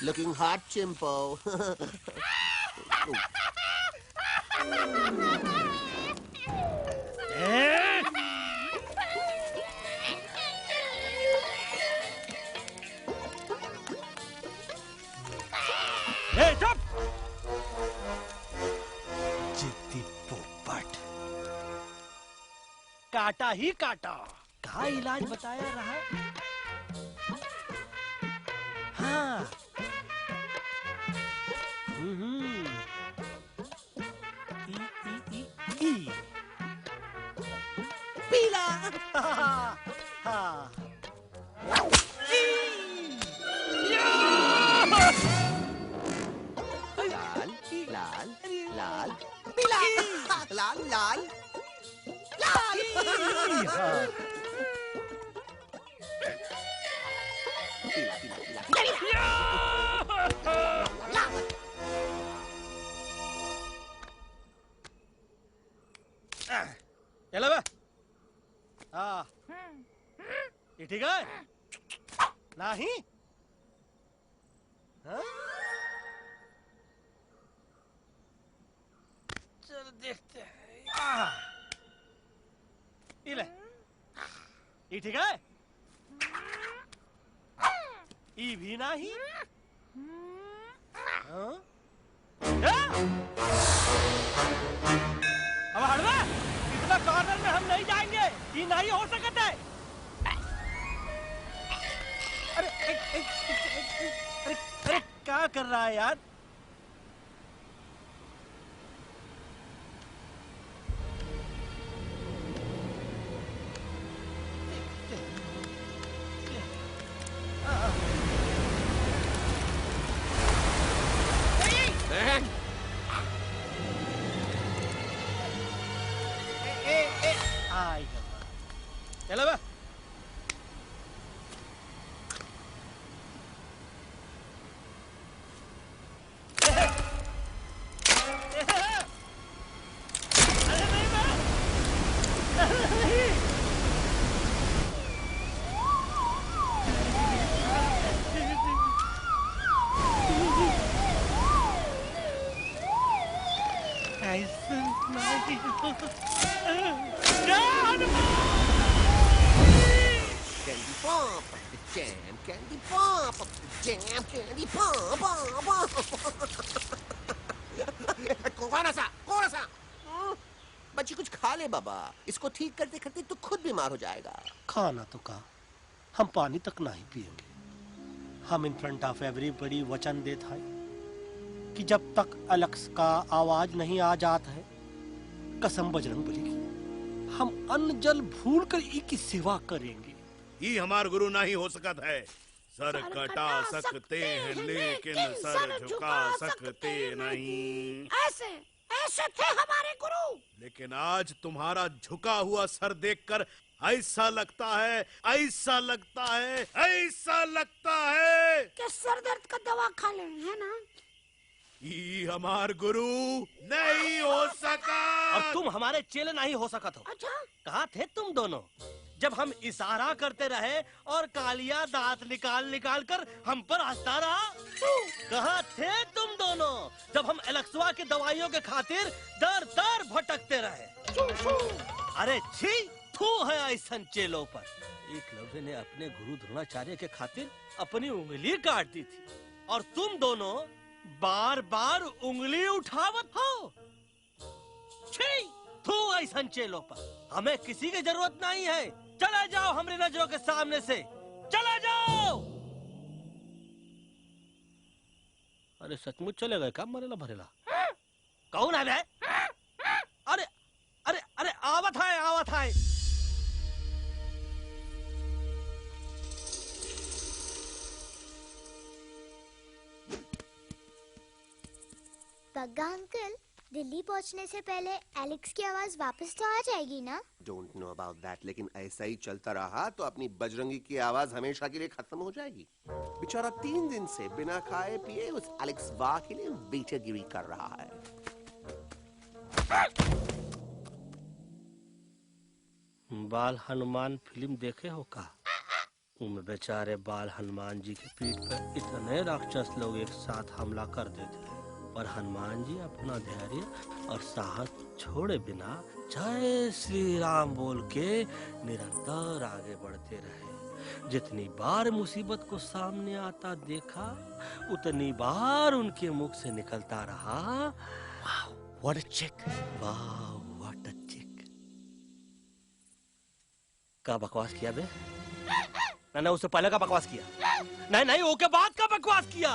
looking hot, Chimpo. काटा ही काटा। कहाँ इलाज बताया रहा? हाँ। ई। पीला। हाँ। लाल लाल लाल पीला लाल लाल लाल। पीला पीला पीला चलो बे। हाँ। ये ठीक है? नहीं? हाँ? चलो देखते हैं। ये ले। ये ठीक है? ये भी नहीं? हाँ? अब हटवा, इतना कॉर्नर में हम नहीं जाएंगे, ये नहीं हो सकता है। अरे अरे क्या कर रहा है यार? चलो बे। Candy pop, jam candy pop, jam candy pop. कौन सा? बच्ची कुछ खा ले बाबा, इसको ठीक करते करते तो खुद बीमार हो जाएगा। खाना तो कहा, हम पानी तक नहीं पिएंगे। हम इन फ्रंट ऑफ एवरीबॉडी वचन देता है कि जब तक एलेक्स का आवाज नहीं आ जाता है, कसम बजरंग बली की, हम अन्न जल भूल कर ई की सेवा करेंगे। ये हमार गुरु नहीं हो सकता है। सर कटा सकते हैं लेकिन सर झुका सकते नहीं। ऐसे ऐसे थे हमारे गुरु। लेकिन आज तुम्हारा झुका हुआ सर देखकर ऐसा लगता है, ऐसा लगता है, ऐसा लगता है कि सर दर्द का दवा खा ले, है ना? ये हमार गुरु नहीं हो सका। और तुम हमारे चेले नहीं हो सका। तो अच्छा? कहाँ थे तुम दोनों जब हम इशारा करते रहे और कालिया दांत निकाल निकाल कर हम पर हंसता रहा? कहाँ थे तुम दोनों जब हम एलेक्सवा की दवाइयों के खातिर दर दर भटकते रहे? अरे छी, थू है ऐसा चेलों पर। एकलव्य ने अपने गुरु द्रोणाचार्य के खातिर अपनी उंगली काट दी थी और तुम दोनों बार बार उंगली उठावत हो। छी, थू ऐसा चेलों पर। हमें किसी की जरूरत नहीं है। चले जाओ हमारी नजरों के सामने से, चले जाओ। अरे सचमुच चले गए क्या? मरेला भरेला कौन है बे? अरे अरे अरे आवत है, आवत है। बग्गा अंकल, दिल्ली पहुंचने से पहले एलेक्स की आवाज वापस तो आ जाएगी ना? डोंट नो अबाउट दैट, लेकिन ऐसा ही चलता रहा तो अपनी बजरंगी की आवाज हमेशा के लिए खत्म हो जाएगी। बेचारा 3 दिन से बिना खाए पिए उस एलेक्स वाह के लिए बेचागिरी कर रहा है। बाल हनुमान फिल्म देखे हो का? उनमें बेचारे बाल हनुमान जी की पीठ पर इतने राक्षस लोग एक साथ हमला कर देते हैं, पर हनुमान जी अपना धैर्य और साहस छोड़े बिना जय श्री राम बोल के निरंतर आगे बढ़ते रहे। जितनी बार मुसीबत को सामने आता देखा, उतनी बार उनके मुख से निकलता रहा, वाह व्हाट अ चिक, वाह व्हाट अ चिक। का बकवास किया बे? ना उससे पहले का बकवास किया? नहीं ओके बाद का बकवास किया।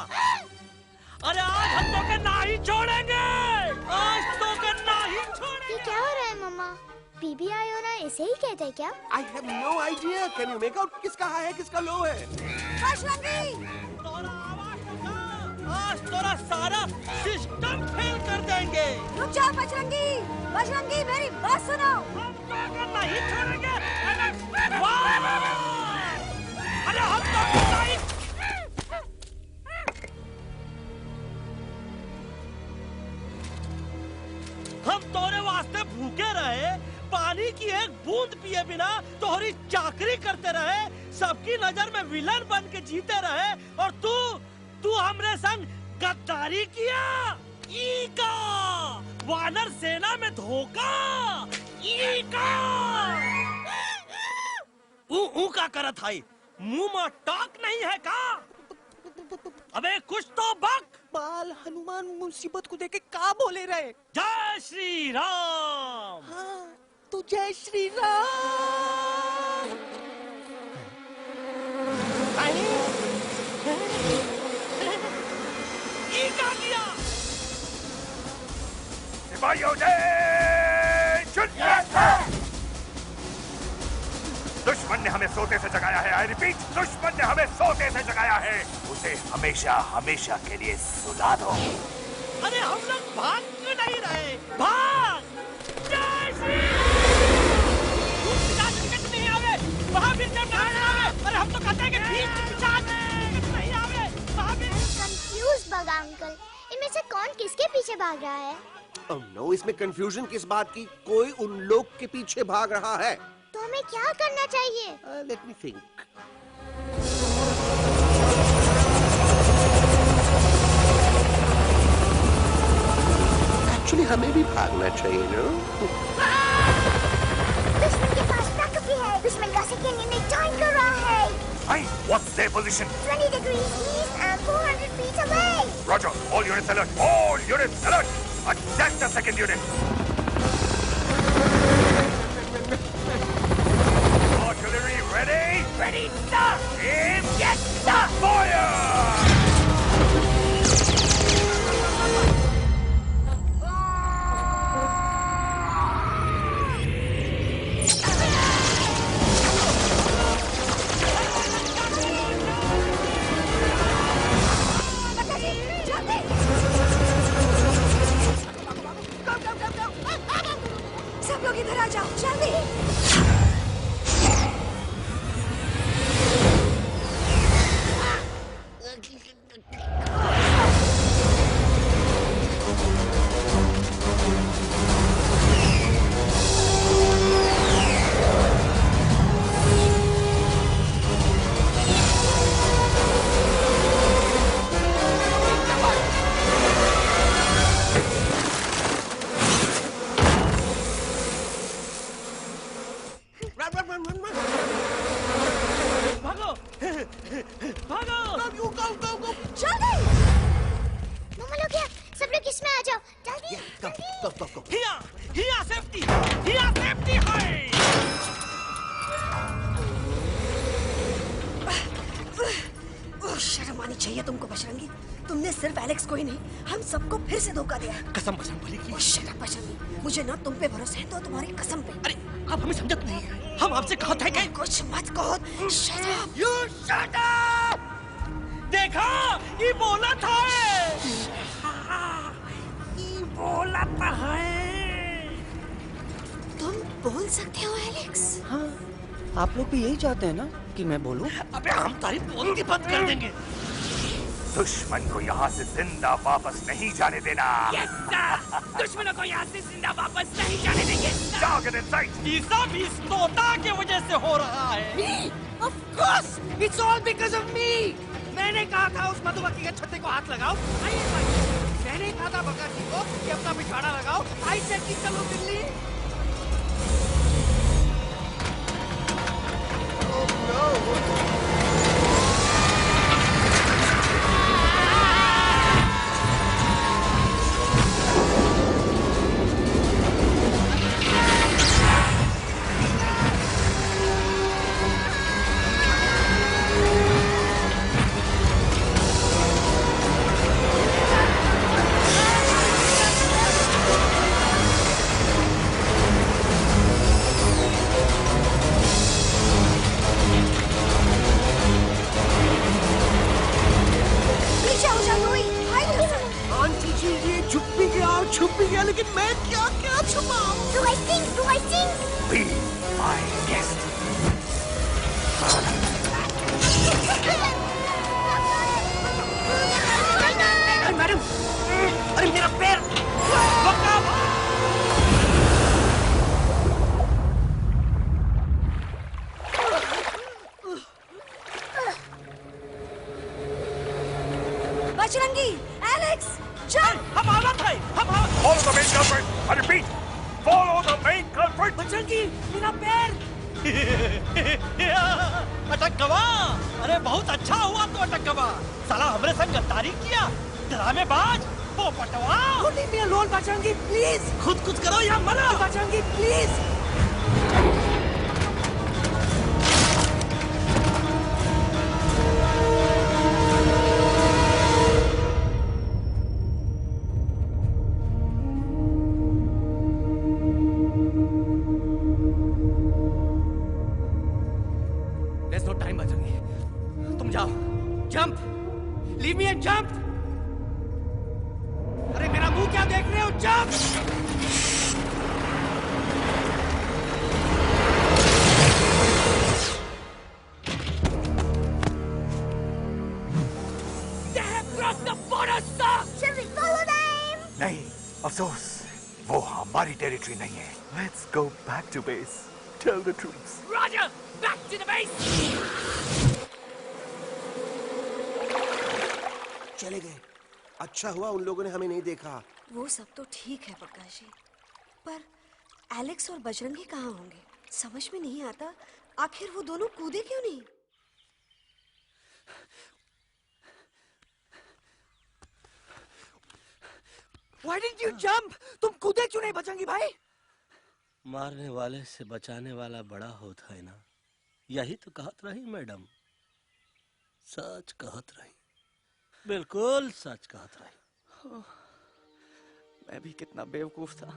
अरे आज हम तो के नहीं छोड़ेंगे, आज तो के नहीं छोड़ेंगे। ये क्या हो रहा है मम्मा? बीबी आई हो ना, ऐसे ही कहते हैं क्या? I have no idea. Can you make out किसका हाई है किसका लो है? आज तोरा सारा सिस्टम फेल कर देंगे। रुक जाओ बजरंगी, बजरंगी मेरी बात सुनो। नहीं छोड़ेंगे। अरे हम तो नहीं। हम तोरे वास्ते भूखे रहे, पानी की एक बूंद पिए बिना तोहरी चाकरी करते रहे, सबकी नजर में विलन बन के जीते रहे, और तू हमरे संग गद्दारी किया। ईका वानर सेना में धोखा। ईका ऊ का करत है, मुंह में टाक नहीं है का? अबे कुछ तो बक। बाल हनुमान मुसीबत को देखे का बोले रहे? जय श्री राम। हाँ, तो जय श्री राम। क्या किया? सिपाहियों दुश्मन ने हमें सोते से जगाया है। आई रिपीट, दुश्मन ने हमें सोते से जगाया है। उसे हमेशा हमेशा के लिए सुला दो। अरे हम लोग भाग क्यों नहीं रहे? भाग! जय श्री नहीं आवे, महावीर जब नहीं आवे। अरे हम तो कहते हैं कि नहीं आवे, महावीर। कंफ्यूज बगा अंकल, इनमें से कौन किसके पीछे भाग रहा है? Oh no, इसमें कंफ्यूजन किस बात की? कोई उन लोग के पीछे भाग रहा है। तो हमें क्या करना चाहिए? Let me think. Actually, हमें भी भागना चाहिए, no? दुश्मन के पास ताकत भी है। दुश्मन का सेकंड यूनिट जॉइन कर रहा है। Hey, what's their position? 20 degrees east and 400 feet away. Roger, all units alert. All units alert. Attack the second unit. Artillery ready? Ready, sir. Aim, get, sir. Fire! सब लोग इधर आ जाओ, जल्दी। शर्म आनी चाहिए तुमको बजरंगी। तुमने सिर्फ एलेक्स को ही नहीं, हम सबको फिर से धोखा दिया। कसम बजरंग बली की। शर्म बजरंगी, मुझे ना तुम पे भरोसा है तो तुम्हारी कसम पे। अरे आप हमें समझत नहीं, हम आपसे कहते हैं कि कुछ मत कहो। Shut up! You shut up! देखा, ये बोला था। ये बोला था है। तुम बोल सकते हो एलेक्स? हाँ, आप लोग भी यही चाहते हैं ना कि मैं बोलूं? अबे हम तारीफ बोलती बंद कर देंगे। दुश्मन को यहाँ से जिंदा वापस नहीं जाने देना। Yes, sir! दुश्मनों को यहाँ से जिंदा वापस नहीं जाने देंगे। Target in sight! ये सब इस तोता की वजह से हो रहा है। Me? Of course! It's all because of me! मैंने कहा था उस मधुमक्खी के छत्ते को हाथ लगाओ। मैंने कहा था बकर जी को कि अपना पिछवाड़ा लगाओ। आई सेड कि चलो दिल्ली। क्या क्या छुपाऊं? Do I sing? Do I sing? Be my guest. Madam, अरे मेरा पैर! बजरंगी, एलेक्स, चल! हम आवाज है, हम आवाज! Follow the main culprit. I repeat, follow the main culprit. Bajrangi, मेरा पैर! अटक गवा! अरे बहुत अच्छा हुआ तो अटक गवा! साला हमरे संग गद्दारी किया, ड्रामेबाज, पोपटवा! Leave me alone, Bajrangi, please! खुद कुछ करो या मरो! Bajrangi, please! There's no time, Bajrangi. तुम जाओ. Jump! Leave me and jump! अरे मेरा मुंह क्या देख रहे हो? Jump! They have crossed the border, sir! Shall we follow them? नहीं, अफसोस, वो हमारी टेरिटरी नहीं है. Let's go back to base. Tell the troops. Roger! Back to the base! चले गए. अच्छा हुआ उन लोगों ने हमें नहीं देखा. वो सब तो ठीक है प्रकाश जी, पर एलेक्स और बजरंगी कहाँ होंगे? समझ में नहीं आता, आखिर वो दोनों कूदे क्यों नहीं? Why didn't you jump? तुम कूदे क्यों नहीं बजरंगी भाई? मारने वाले से बचाने वाला बड़ा होता है ना, यही तो कहत रही मैडम. सच कहत रही, बिल्कुल सच कहत रही. मैं भी कितना बेवकूफ था.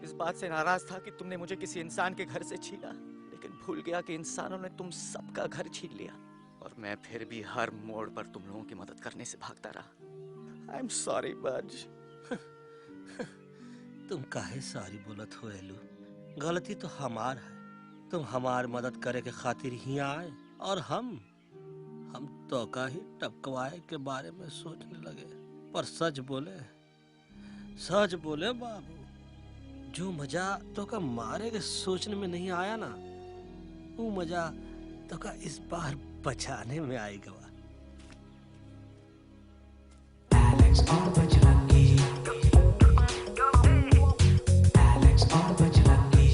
इस बात से नाराज था कि तुमने मुझे किसी इंसान के घर से छीना, लेकिन भूल गया कि इंसानों ने तुम सबका घर छीन लिया, और मैं फिर भी हर मोड़ पर तुम लोगों की मदद करने से भागता रहा. आई एम सॉरी बज. तुम काहे सारी बोलत हो एलू? गलती तो हमार है. तुम हमार मदद करे के खातिर ही आए, और हम तो का ही टपकवाए के बारे में सोचने लगे. पर सच बोले बाबू, जो मजा तो का मारे के सोचने में नहीं आया ना, वो मजा तो का इस बार बचाने में आएगा. Alex और बजरंगी, Alex और बजरंगी,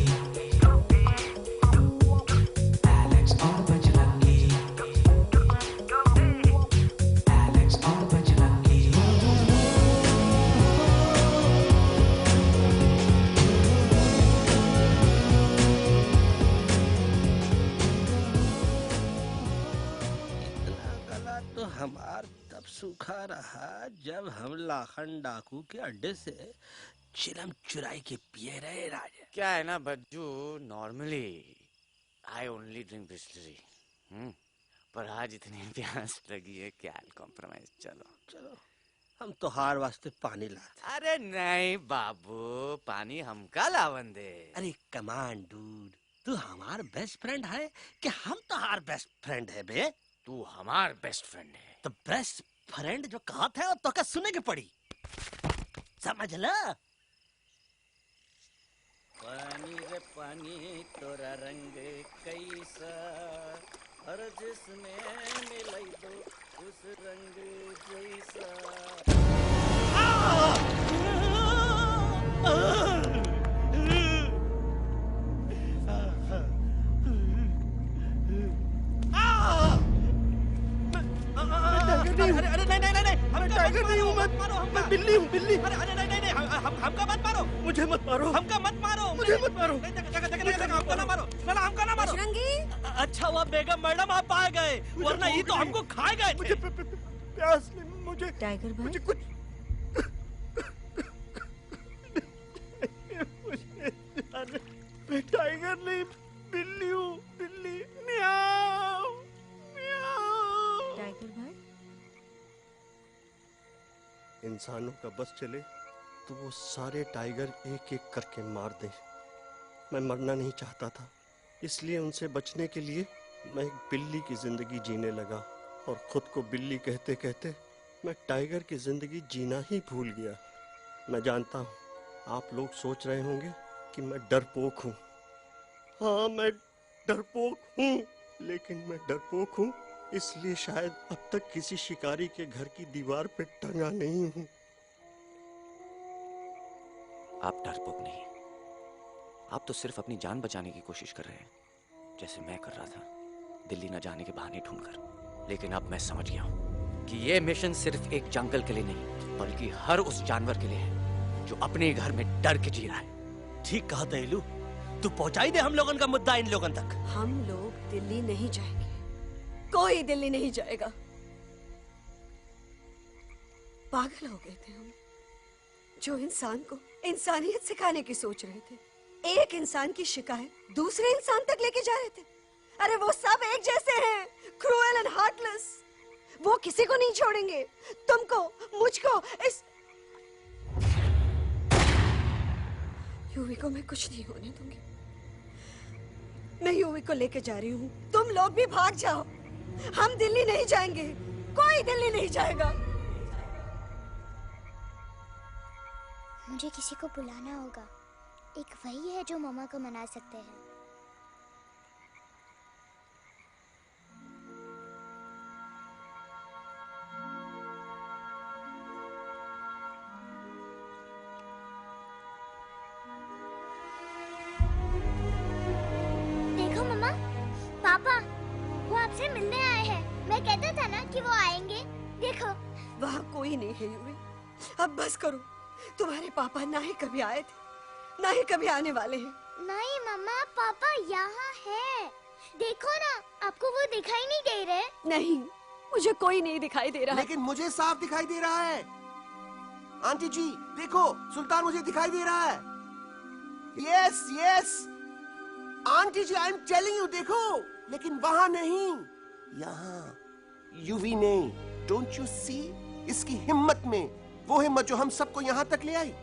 Alex और बजरंगी, Alex और बजरंगी. इतना गला तो हमार तब सूखा रहा जब हम लाखन डाकू के अड्डे से चिलम चुराई के पिए रहे. राजा क्या है ना Bajju, normally I only drink Bisleri, पर आज इतनी प्यास लगी है कि आई कॉम्प्रोमाइज. चलो हम तो हार वास्ते पानी लाते. अरे नहीं बाबू, पानी हमका लावन दे. अरे कमान डूड, तू हमार बेस्ट फ्रेंड है कि हम तो हार बेस्ट फ्रेंड है बे? तू हमार बेस्ट फ्रेंड है. तो बेस्ट फ्रेंड जो कहा था तो क्या सुने के पड़ी, समझ ला. पानी रे पानी तोरा रंग कैसा, हर जिसमें मिलाई दो उस रंग जैसा. अरे नहीं, मैं टाइगर नहीं हूँ. मैं बिल्ली हूँ, बिल्ली. अरे नहीं, हमका मत मारो. मुझे मत मारो. हमका मत मारो. मुझे मत मारो. हमका ना मारो. हमका ना मारो. अच्छा हुआ बेगम मैडम आप आ गए, वरना ये तो हमको खाए गए. मुझे प्यास नहीं. मुझे टाइगर भाई, मुझे कुछ मैं टाइगर नहीं, बिल्ली हूँ. बिल्ली. म्याऊ म्याऊ. टाइगर भाई, इंसानों का बस चले तो वो सारे टाइगर एक एक करके मार दें। मैं मरना नहीं चाहता था, इसलिए उनसे बचने के लिए मैं एक बिल्ली की जिंदगी जीने लगा और खुद को बिल्ली कहते कहते मैं टाइगर की जिंदगी जीना ही भूल गया। मैं जानता हूँ आप लोग सोच रहे होंगे कि मैं डरपोक हूँ। हाँ, मैं डरपोक हूँ, लेकिन मैं डरपोक हूँ इसलिए शायद अब तक किसी शिकारी के घर की दीवार पे टंगा नहीं हूँ। आप डरपोक नहीं, आप तो सिर्फ अपनी जान बचाने की कोशिश कर रहे हैं, जैसे मैं कर रहा था दिल्ली न जाने के बहाने ढूंढकर। लेकिन अब मैं समझ गया हूं कि ये मिशन सिर्फ एक जंगल के लिए नहीं, बल्कि हर उस जानवर के लिए है जो अपने घर में डर के जी रहा है। ठीक कहा दयालु, तू पहुंचाई दे हम लोगन का मुद्दा इन लोगन तक। हम लोग दिल्ली नहीं जाएंगे, कोई दिल्ली नहीं जाएगा। पागल हो गए थे हम, जो इंसान को इंसानियत सिखाने की सोच रहे थे। एक इंसान की शिकायत दूसरे इंसान तक लेके जा रहे थे। अरे वो सब एक जैसे हैं, क्रूएल एंड हार्टलेस। वो किसी को नहीं छोड़ेंगे, तुमको, मुझको, इस यूवी को मैं कुछ नहीं होने दूंगी। मैं यूवी को लेके जा रही हूँ, तुम लोग भी भाग जाओ। हम दिल्ली नहीं जाएंगे, कोई दिल्ली नहीं जाएगा। मुझे किसी को बुलाना होगा, एक वही है जो मम्मा को मना सकते हैं। देखो मम्मा, पापा वो आपसे मिलने आए हैं। मैं कहता था ना कि वो आएंगे। देखो वहाँ कोई नहीं है यूवी, अब बस करो। तुम्हारे पापा ना ही कभी आए थे, ना ही कभी आने वाले हैं। नहीं मम्मा, पापा यहाँ है। देखो ना, आपको वो दिखाई नहीं दे रहे? नहीं, मुझे कोई नहीं दिखाई दे रहा। लेकिन मुझे साफ दिखाई दे रहा है। आंटी जी देखो, सुल्तान मुझे दिखाई दे रहा है। Yes yes aunty ji, I am telling you, देखो। लेकिन वहां नहीं, यहाँ यूवी ने। Don't you see? इसकी हिम्मत में, वो हिम्मत जो हम सबको यहाँ तक ले आई।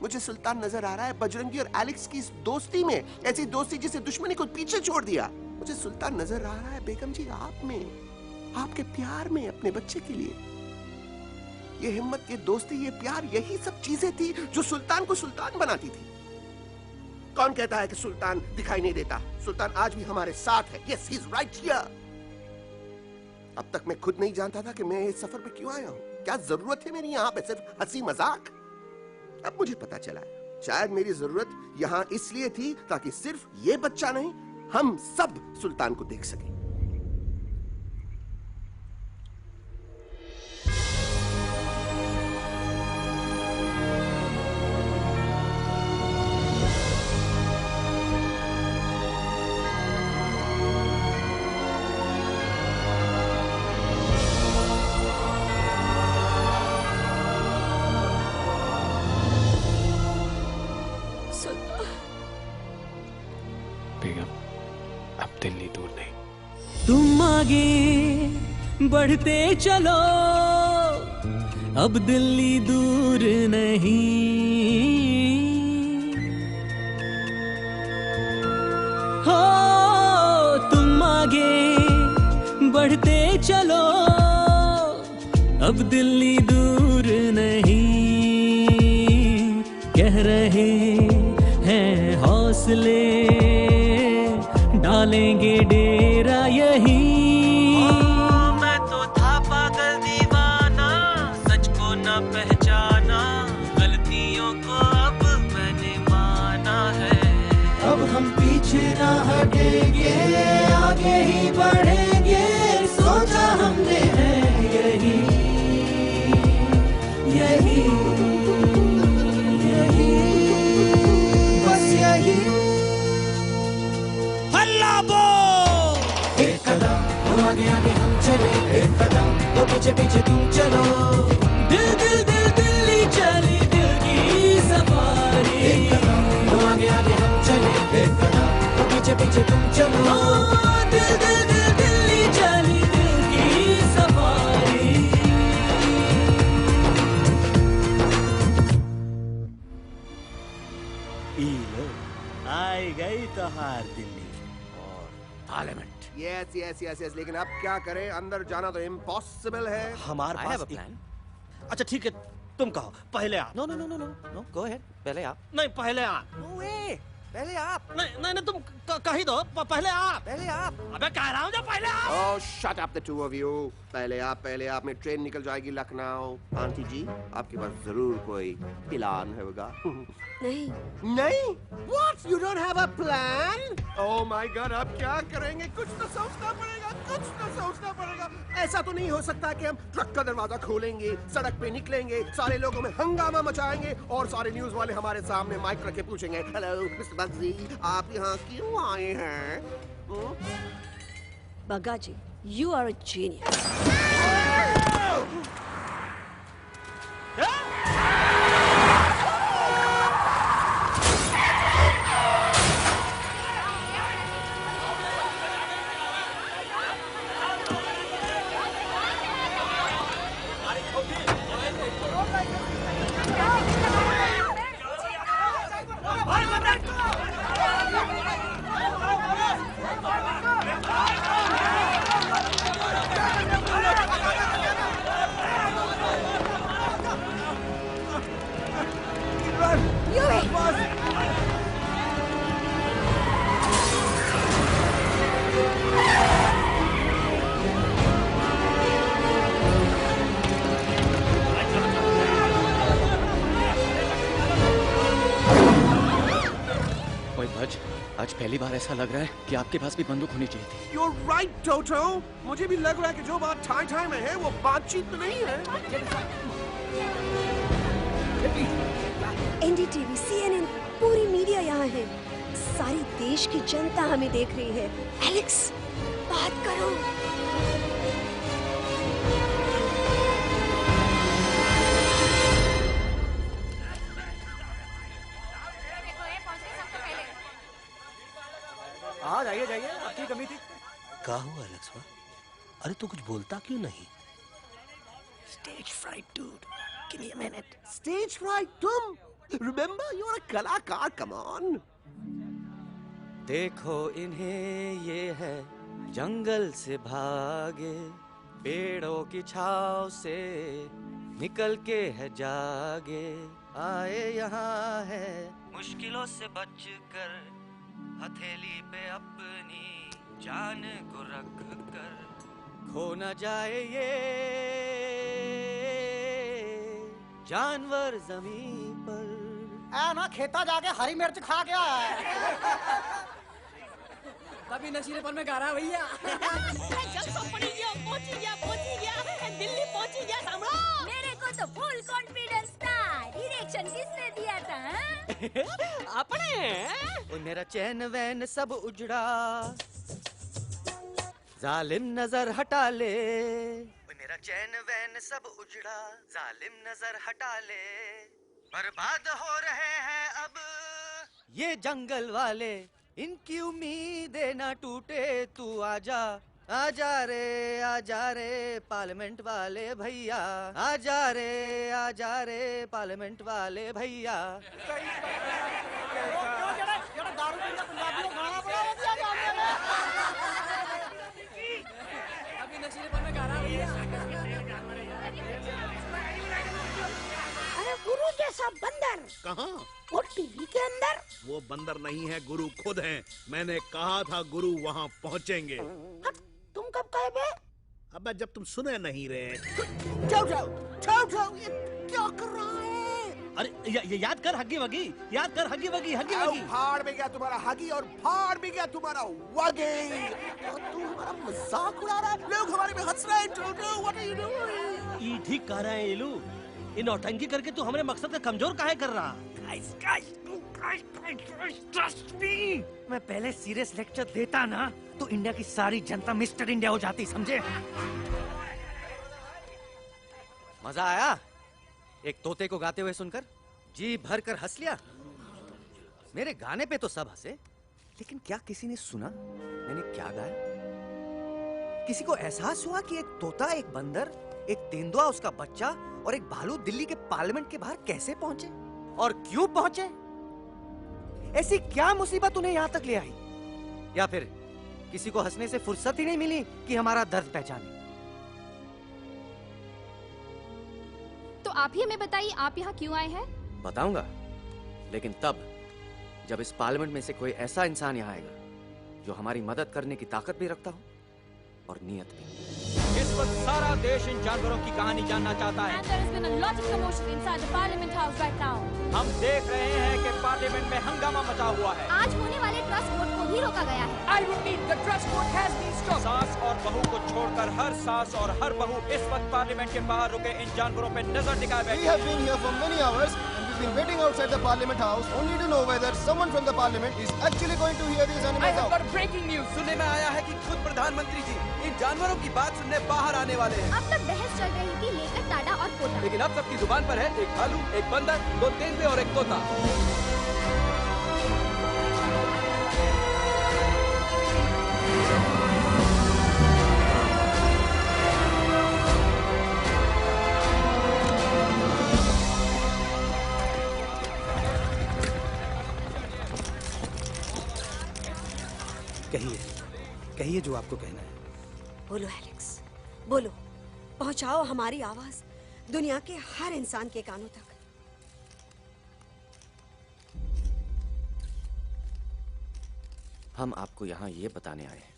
मुझे सुल्तान नजर आ रहा है बजरंगी और एलेक्स की इस दोस्ती में, ऐसी दोस्ती जिसे दुश्मनी को पीछे छोड़ दिया। मुझे सुल्तान नजर आ रहा है बेगम जी आप में, आपके प्यार में अपने बच्चे के लिए। ये हिम्मत, ये दोस्ती, ये प्यार, यही सब चीजें थी जो सुल्तान को सुल्तान बनाती थी। कौन कहता है कि सुल्तान दिखाई नहीं देता? सुल्तान आज भी हमारे साथ है। Yes, he is right here. अब तक मैं खुद नहीं जानता था कि मैं इस सफर पे क्यों आया हूँ। क्या जरूरत है मेरी यहाँ पे सिर्फ हंसी मजाक? अब मुझे पता चला है, शायद मेरी जरूरत यहाँ इसलिए थी ताकि सिर्फ ये बच्चा नहीं, हम सब सुल्तान को देख सकें। तुम आगे बढ़ते चलो, अब दिल्ली दूर नहीं। हो तुम आगे बढ़ते चलो, अब दिल्ली दूर नहीं। कह रहे हैं हौसले, डालेंगे डेरा यही। मैं तो था पागल दीवाना, सच को न पहचाना, गलतियों को अब मैंने माना है। अब हम पीछे ना हटेंगे, आगे ही बढ़ेंगे, सोचा हमने है यही यही यही, बस यही। हल्ला बोल! एक कदम तो आगे आगे हम चले, एक कदम तो पीछे पीछे तुम चलो। दिल दिल दिल दिल्ली चली, दिल की सफारी। एक कदम तो आगे आगे हम चले, एक कदम तो पीछे पीछे तुम चलो। दिल दिल दिल दिल्ली चली, दिल की सफारी। लो आई गई तो हार दिल्ली और parliament. Yes yes yes yes, लेकिन अब क्या करें, अंदर जाना तो इम्पॉसिबल है। हमारे पास प्लान। अच्छा ठीक है, तुम कहो पहले आप। No no no no no no, go ahead, पहले आप। नहीं पहले आप। नो वे, पहले आप। नहीं नहीं नहीं, तुम कह ही दो, पहले आप। पहले आप। अबे कह रहा हूँ जो पहले आप। Oh shut up the two of you. पहले आप में ट्रेन निकल जाएगी लखनऊ। आंटी जी, आपके पास जरूर कोई प्लान होगा। नहीं नहीं? What? You don't have a plan? Oh my God, अब क्या करेंगे? कुछ तो सोचना पड़ेगा, कुछ तो सोचना पड़ेगा। ऐसा तो नहीं हो सकता कि हम ट्रक का दरवाजा खोलेंगे, सड़क पे निकलेंगे, सारे लोगों में हंगामा मचाएंगे और सारे न्यूज वाले हमारे सामने माइक रख के पूछेंगे, हेलो मिस्टर बग्जी, आप यहाँ क्यों आए हैं? बग्गा जी, you are a genius. आज पहली बार ऐसा लग रहा है कि आपके पास भी बंदूक होनी चाहिए थी। You're right, Toto. मुझे भी लग रहा है कि जो बात ठाई में है वो बातचीत तो नहीं है। NDTV, CNN, पूरी मीडिया यहाँ है। सारी देश की जनता हमें देख रही है। एलेक्स, बात करो। हाँ जाइए जाइए, आपकी कमी थी। क्या हुआ एलेक्स? अरे तू कुछ बोलता क्यों नहीं? Stage fright, dude. Give me a minute. Stage fright, तुम? Remember, you're a कलाकार. Come on. देखो इन्हें, ये है जंगल से भागे, पेड़ों की छाव से निकल के है जागे, आए यहाँ है मुश्किलों से बचकर, हथेली पे अपनी जान को रख कर, खो न जाए ये जानवर जमीन पर। ना खेता जाके हरी मिर्च खा गया है। कभी नशीलेपन में गा रहा भैया। दिल्ली पहुंची गया सामने। मेरे को तो फुल कॉन्फिडेंस था। डायरेक्शन किसने दिया था? अपने। ओ मेरा चैन वैन सब उजड़ा, जालिम नजर हटा ले। ओ मेरा चैन वैन सब उजड़ा, जालिम नजर हटा ले। बर्बाद हो रहे हैं अब ये जंगल वाले, इनकी उम्मीदें ना टूटे, तू आजा आजा रे पार्लियामेंट वाले भैया, आजा रे पार्लियामेंट वाले भैया। अरे गुरु जैसा बंदर कहाँ? वो टीवी के अंदर। वो बंदर नहीं है, गुरु खुद हैं। मैंने कहा था गुरु वहाँ पहुँचेंगे। तुम कब कहे बे? अबे जब तुम सुने नहीं रहे। ये क्या कर रहा है? अरे ये याद कर हगी वगी, याद कर हगी वगी, हगी वगी। फाड़ भी गया तुम्हारा हगी और फाड़ भी गया तुम्हारा वगी। तू हमारा मजाक उड़ा रहा है, लोग हमारे में हंस रहे हैं। What are you doing? ये ठीक कह रहे हैं इलू। इन नौटंकी करके तू हमारे मकसद का कमजोर काहे कर रहा? Trust me. मैं पहले सीरियस लेक्चर देता ना तो इंडिया की सारी जनता मिस्टर इंडिया हो जाती, समझे? मजा आया एक तोते को गाते हुए सुनकर? जी भर कर हंस लिया। मेरे गाने पे तो सब हंसे, लेकिन क्या किसी ने सुना मैंने क्या गाया? किसी को एहसास हुआ कि एक तोता, एक बंदर, एक तेंदुआ, उसका बच्चा और एक भालू दिल्ली के पार्लियामेंट के बाहर कैसे पहुंचे और क्यों पहुंचे? ऐसी क्या मुसीबत उन्हें यहाँ तक ले आई? या फिर किसी को हंसने से फुर्सत ही नहीं मिली कि हमारा दर्द पहचाने? तो आप ही हमें बताइए, आप यहाँ क्यों आए हैं? बताऊंगा, लेकिन तब जब इस पार्लियामेंट में से कोई ऐसा इंसान यहाँ आएगा जो हमारी मदद करने की ताकत भी रखता हो और नियत भी। इस वक्त सारा देश इन जानवरों की कहानी जानना चाहता है। And there has been a lot of commotion inside the Parliament House right now. हम देख रहे हैं कि पार्लियामेंट में हंगामा मचा हुआ है। आज होने वाले ट्रस्ट वोट को ही रोका गया है। I repeat, the trust vote has been stopped. सास और बहू को छोड़कर हर सास और हर बहू इस वक्त पार्लियामेंट के बाहर रुके इन जानवरों पे नजर टिकाए बैठे। We have been here for many hours and we've been waiting outside the Parliament House only to know whether someone from the Parliament is actually going to hear these animals out. I have got breaking news. सुनने में आया है कि खुद प्रधानमंत्री जी इन जानवरों की बात सुनने बाहर आने वाले हैं। अब तक बहस चल रही थी लेकर टाडा और पोता। लेकिन अब सबकी जुबान पर है एक भालू, एक बंदर, 2 तेंदुए और एक तोता। कहिए जो आपको कहना है। बोलो एलेक्स, बोलो, पहुंचाओ हमारी आवाज दुनिया के हर इंसान के कानों तक। हम आपको यहाँ ये बताने आए हैं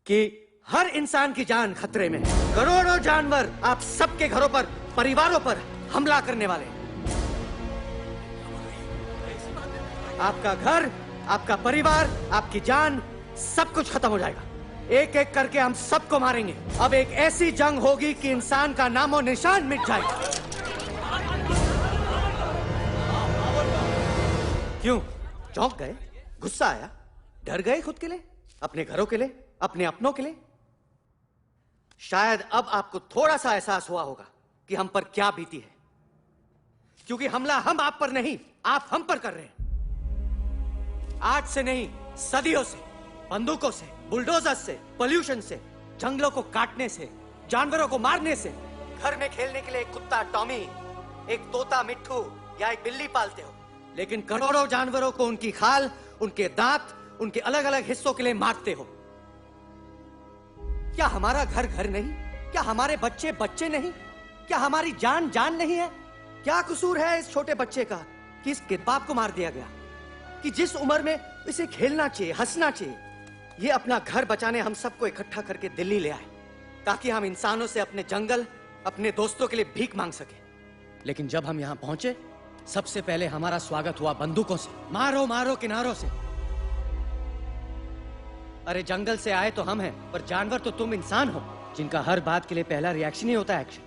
कि हर इंसान की जान खतरे में है। करोड़ों जानवर आप सबके घरों पर, परिवारों पर हमला करने वाले हैं। आपका घर, आपका परिवार, आपकी जान, सब कुछ खत्म हो जाएगा। एक एक करके हम सबको मारेंगे। अब एक ऐसी जंग होगी कि इंसान का नामो निशान मिट जाएगा। क्यों चौंक गए? गुस्सा आया? डर गए खुद के लिए, अपने घरों के लिए, अपने अपनों के लिए? शायद अब आपको थोड़ा सा एहसास हुआ होगा कि हम पर क्या बीती है, क्योंकि हमला हम आप पर नहीं, आप हम पर कर रहे हैं। आज से नहीं, सदियों से, बंदूकों से, बुलडोजर से, पोल्यूशन से, जंगलों को काटने से, जानवरों को मारने से। घर में खेलने के लिए एक कुत्ता टॉमी, एक तोता मिट्ठू या एक बिल्ली पालते हो, लेकिन करोड़ों जानवरों को उनकी खाल, उनके दांत, उनके अलग अलग हिस्सों के लिए मारते हो। क्या हमारा घर घर नहीं? क्या हमारे बच्चे बच्चे नहीं? क्या हमारी जान जान नहीं है? क्या कसूर है इस छोटे बच्चे का कि इस किडबाब को मार दिया गया, कि जिस उम्र में इसे खेलना चाहिए, हंसना चाहिए। ये अपना घर बचाने हम सबको इकट्ठा करके दिल्ली ले आए ताकि हम इंसानों से अपने जंगल, अपने दोस्तों के लिए भीख मांग सके। लेकिन जब हम यहाँ पहुंचे, सबसे पहले हमारा स्वागत हुआ बंदूकों से। मारो मारो किनारों से। अरे जंगल से आए तो हम हैं, पर जानवर तो तुम इंसान हो, जिनका हर बात के लिए पहला रिएक्शन ही होता है एक्शन।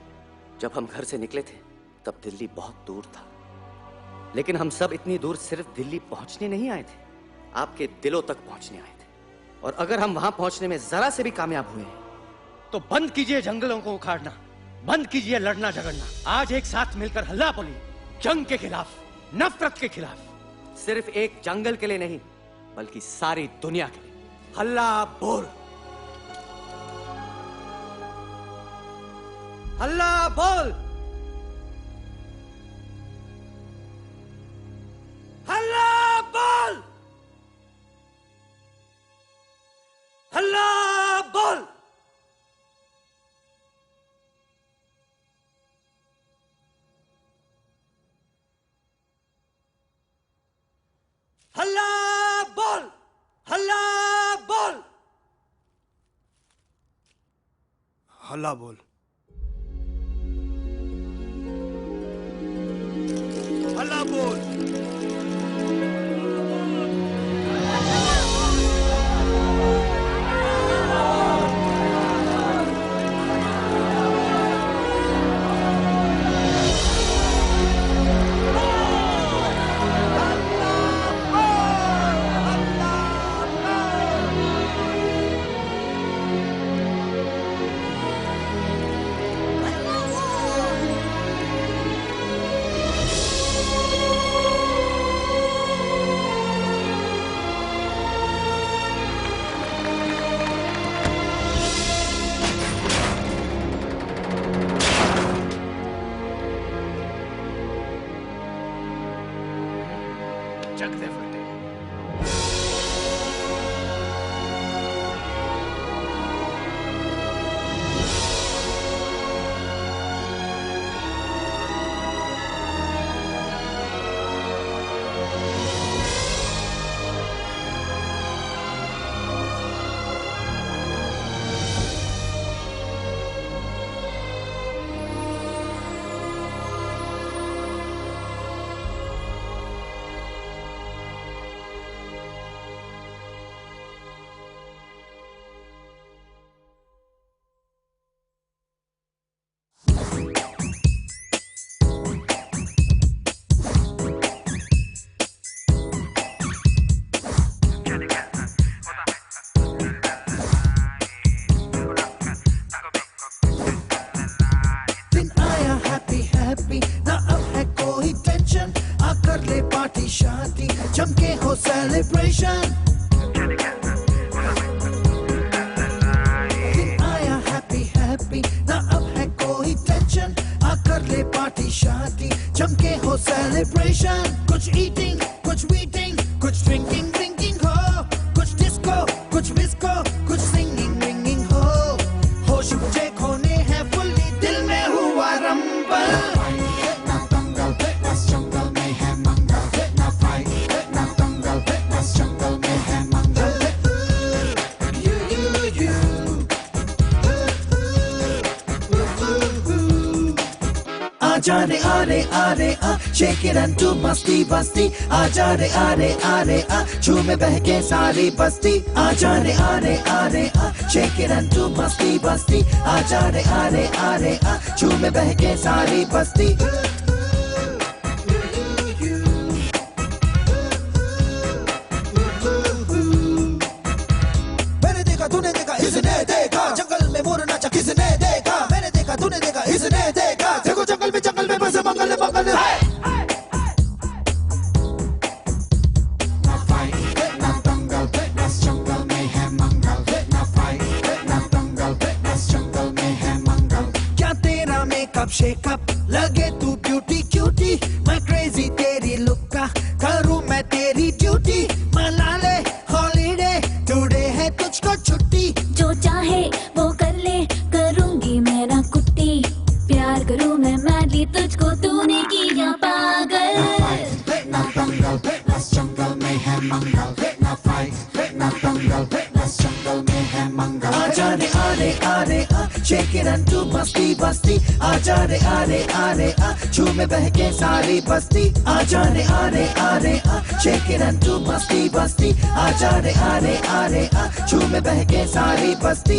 जब हम घर से निकले थे तब दिल्ली बहुत दूर था, लेकिन हम सब इतनी दूर सिर्फ दिल्ली पहुंचने नहीं आए थे, आपके दिलों तक पहुंचने आए थे। और अगर हम वहां पहुंचने में जरा से भी कामयाब हुए हैं तो बंद कीजिए जंगलों को उखाड़ना, बंद कीजिए लड़ना झगड़ना। आज एक साथ मिलकर हल्ला बोलिए, जंग के खिलाफ, नफरत के खिलाफ। सिर्फ एक जंगल के लिए नहीं, बल्कि सारी दुनिया के लिए। हल्ला बोल, हल्ला बोल, हल्ला बोल, हल्ला बोल। हल्ला बोल, हल्ला बोल, हल्ला बोल, हल्ला बोल। celebration. दिन आया happy happy, ना अब है कोई tension. आकर ले पार्टी शादी, जम के हो celebration. कुछ eating, कुछ weeding, कुछ drinking drinking हो, कुछ disco, कुछ disco, कुछ singing ringing हो. होश मुझे खोने हैं fully, दिल में हुआ rumble. आजा रे आ रे आ, shake it and do मस्ती बस्ती. आजा रे आ झूमे बहके सारी बस्ती. आजा रे आ, shake it and do मस्ती बस्ती. आजा रे आ झूमे बहके सारी बस्ती. मैंने देखा तूने देखा इसने देखा, जंगल में मोर नाचा किसने देखा. मैंने देखा तूने देखा इसने देखा, देखो जंगल में बस मंगल मंगल. ना फाइट ना दंगल, बस जंगल में है मंगल. ना फाइट ना दंगल, बस जंगल में है मंगल. क्या तेरा मेकअप शेकअप लगे तू ब्यूटी क्यूटी. मैं क्रेजी तेरी लुक का, करूं मैं तेरी ड्यूटी. मना ले हॉलीडे, टुडे है तुझको छुट्टी. जो चाहे वो कर ले, करूंगी मेरा कुट्टी. प्यार करूं मैं मैडली तुझको, तूने किया पागल. ना दंगल, बस जंगल में है मंगल. ना फाइट ना दंगल, बस जंगल में है मंगल. आजा रे आ, shake it and do मस्ती बस्ती. आजा रे आ झूमे बहके सारी बस्ती. आजा रे आ, shake it and do मस्ती बस्ती. आजा रे आ झूमे बहके सारी बस्ती.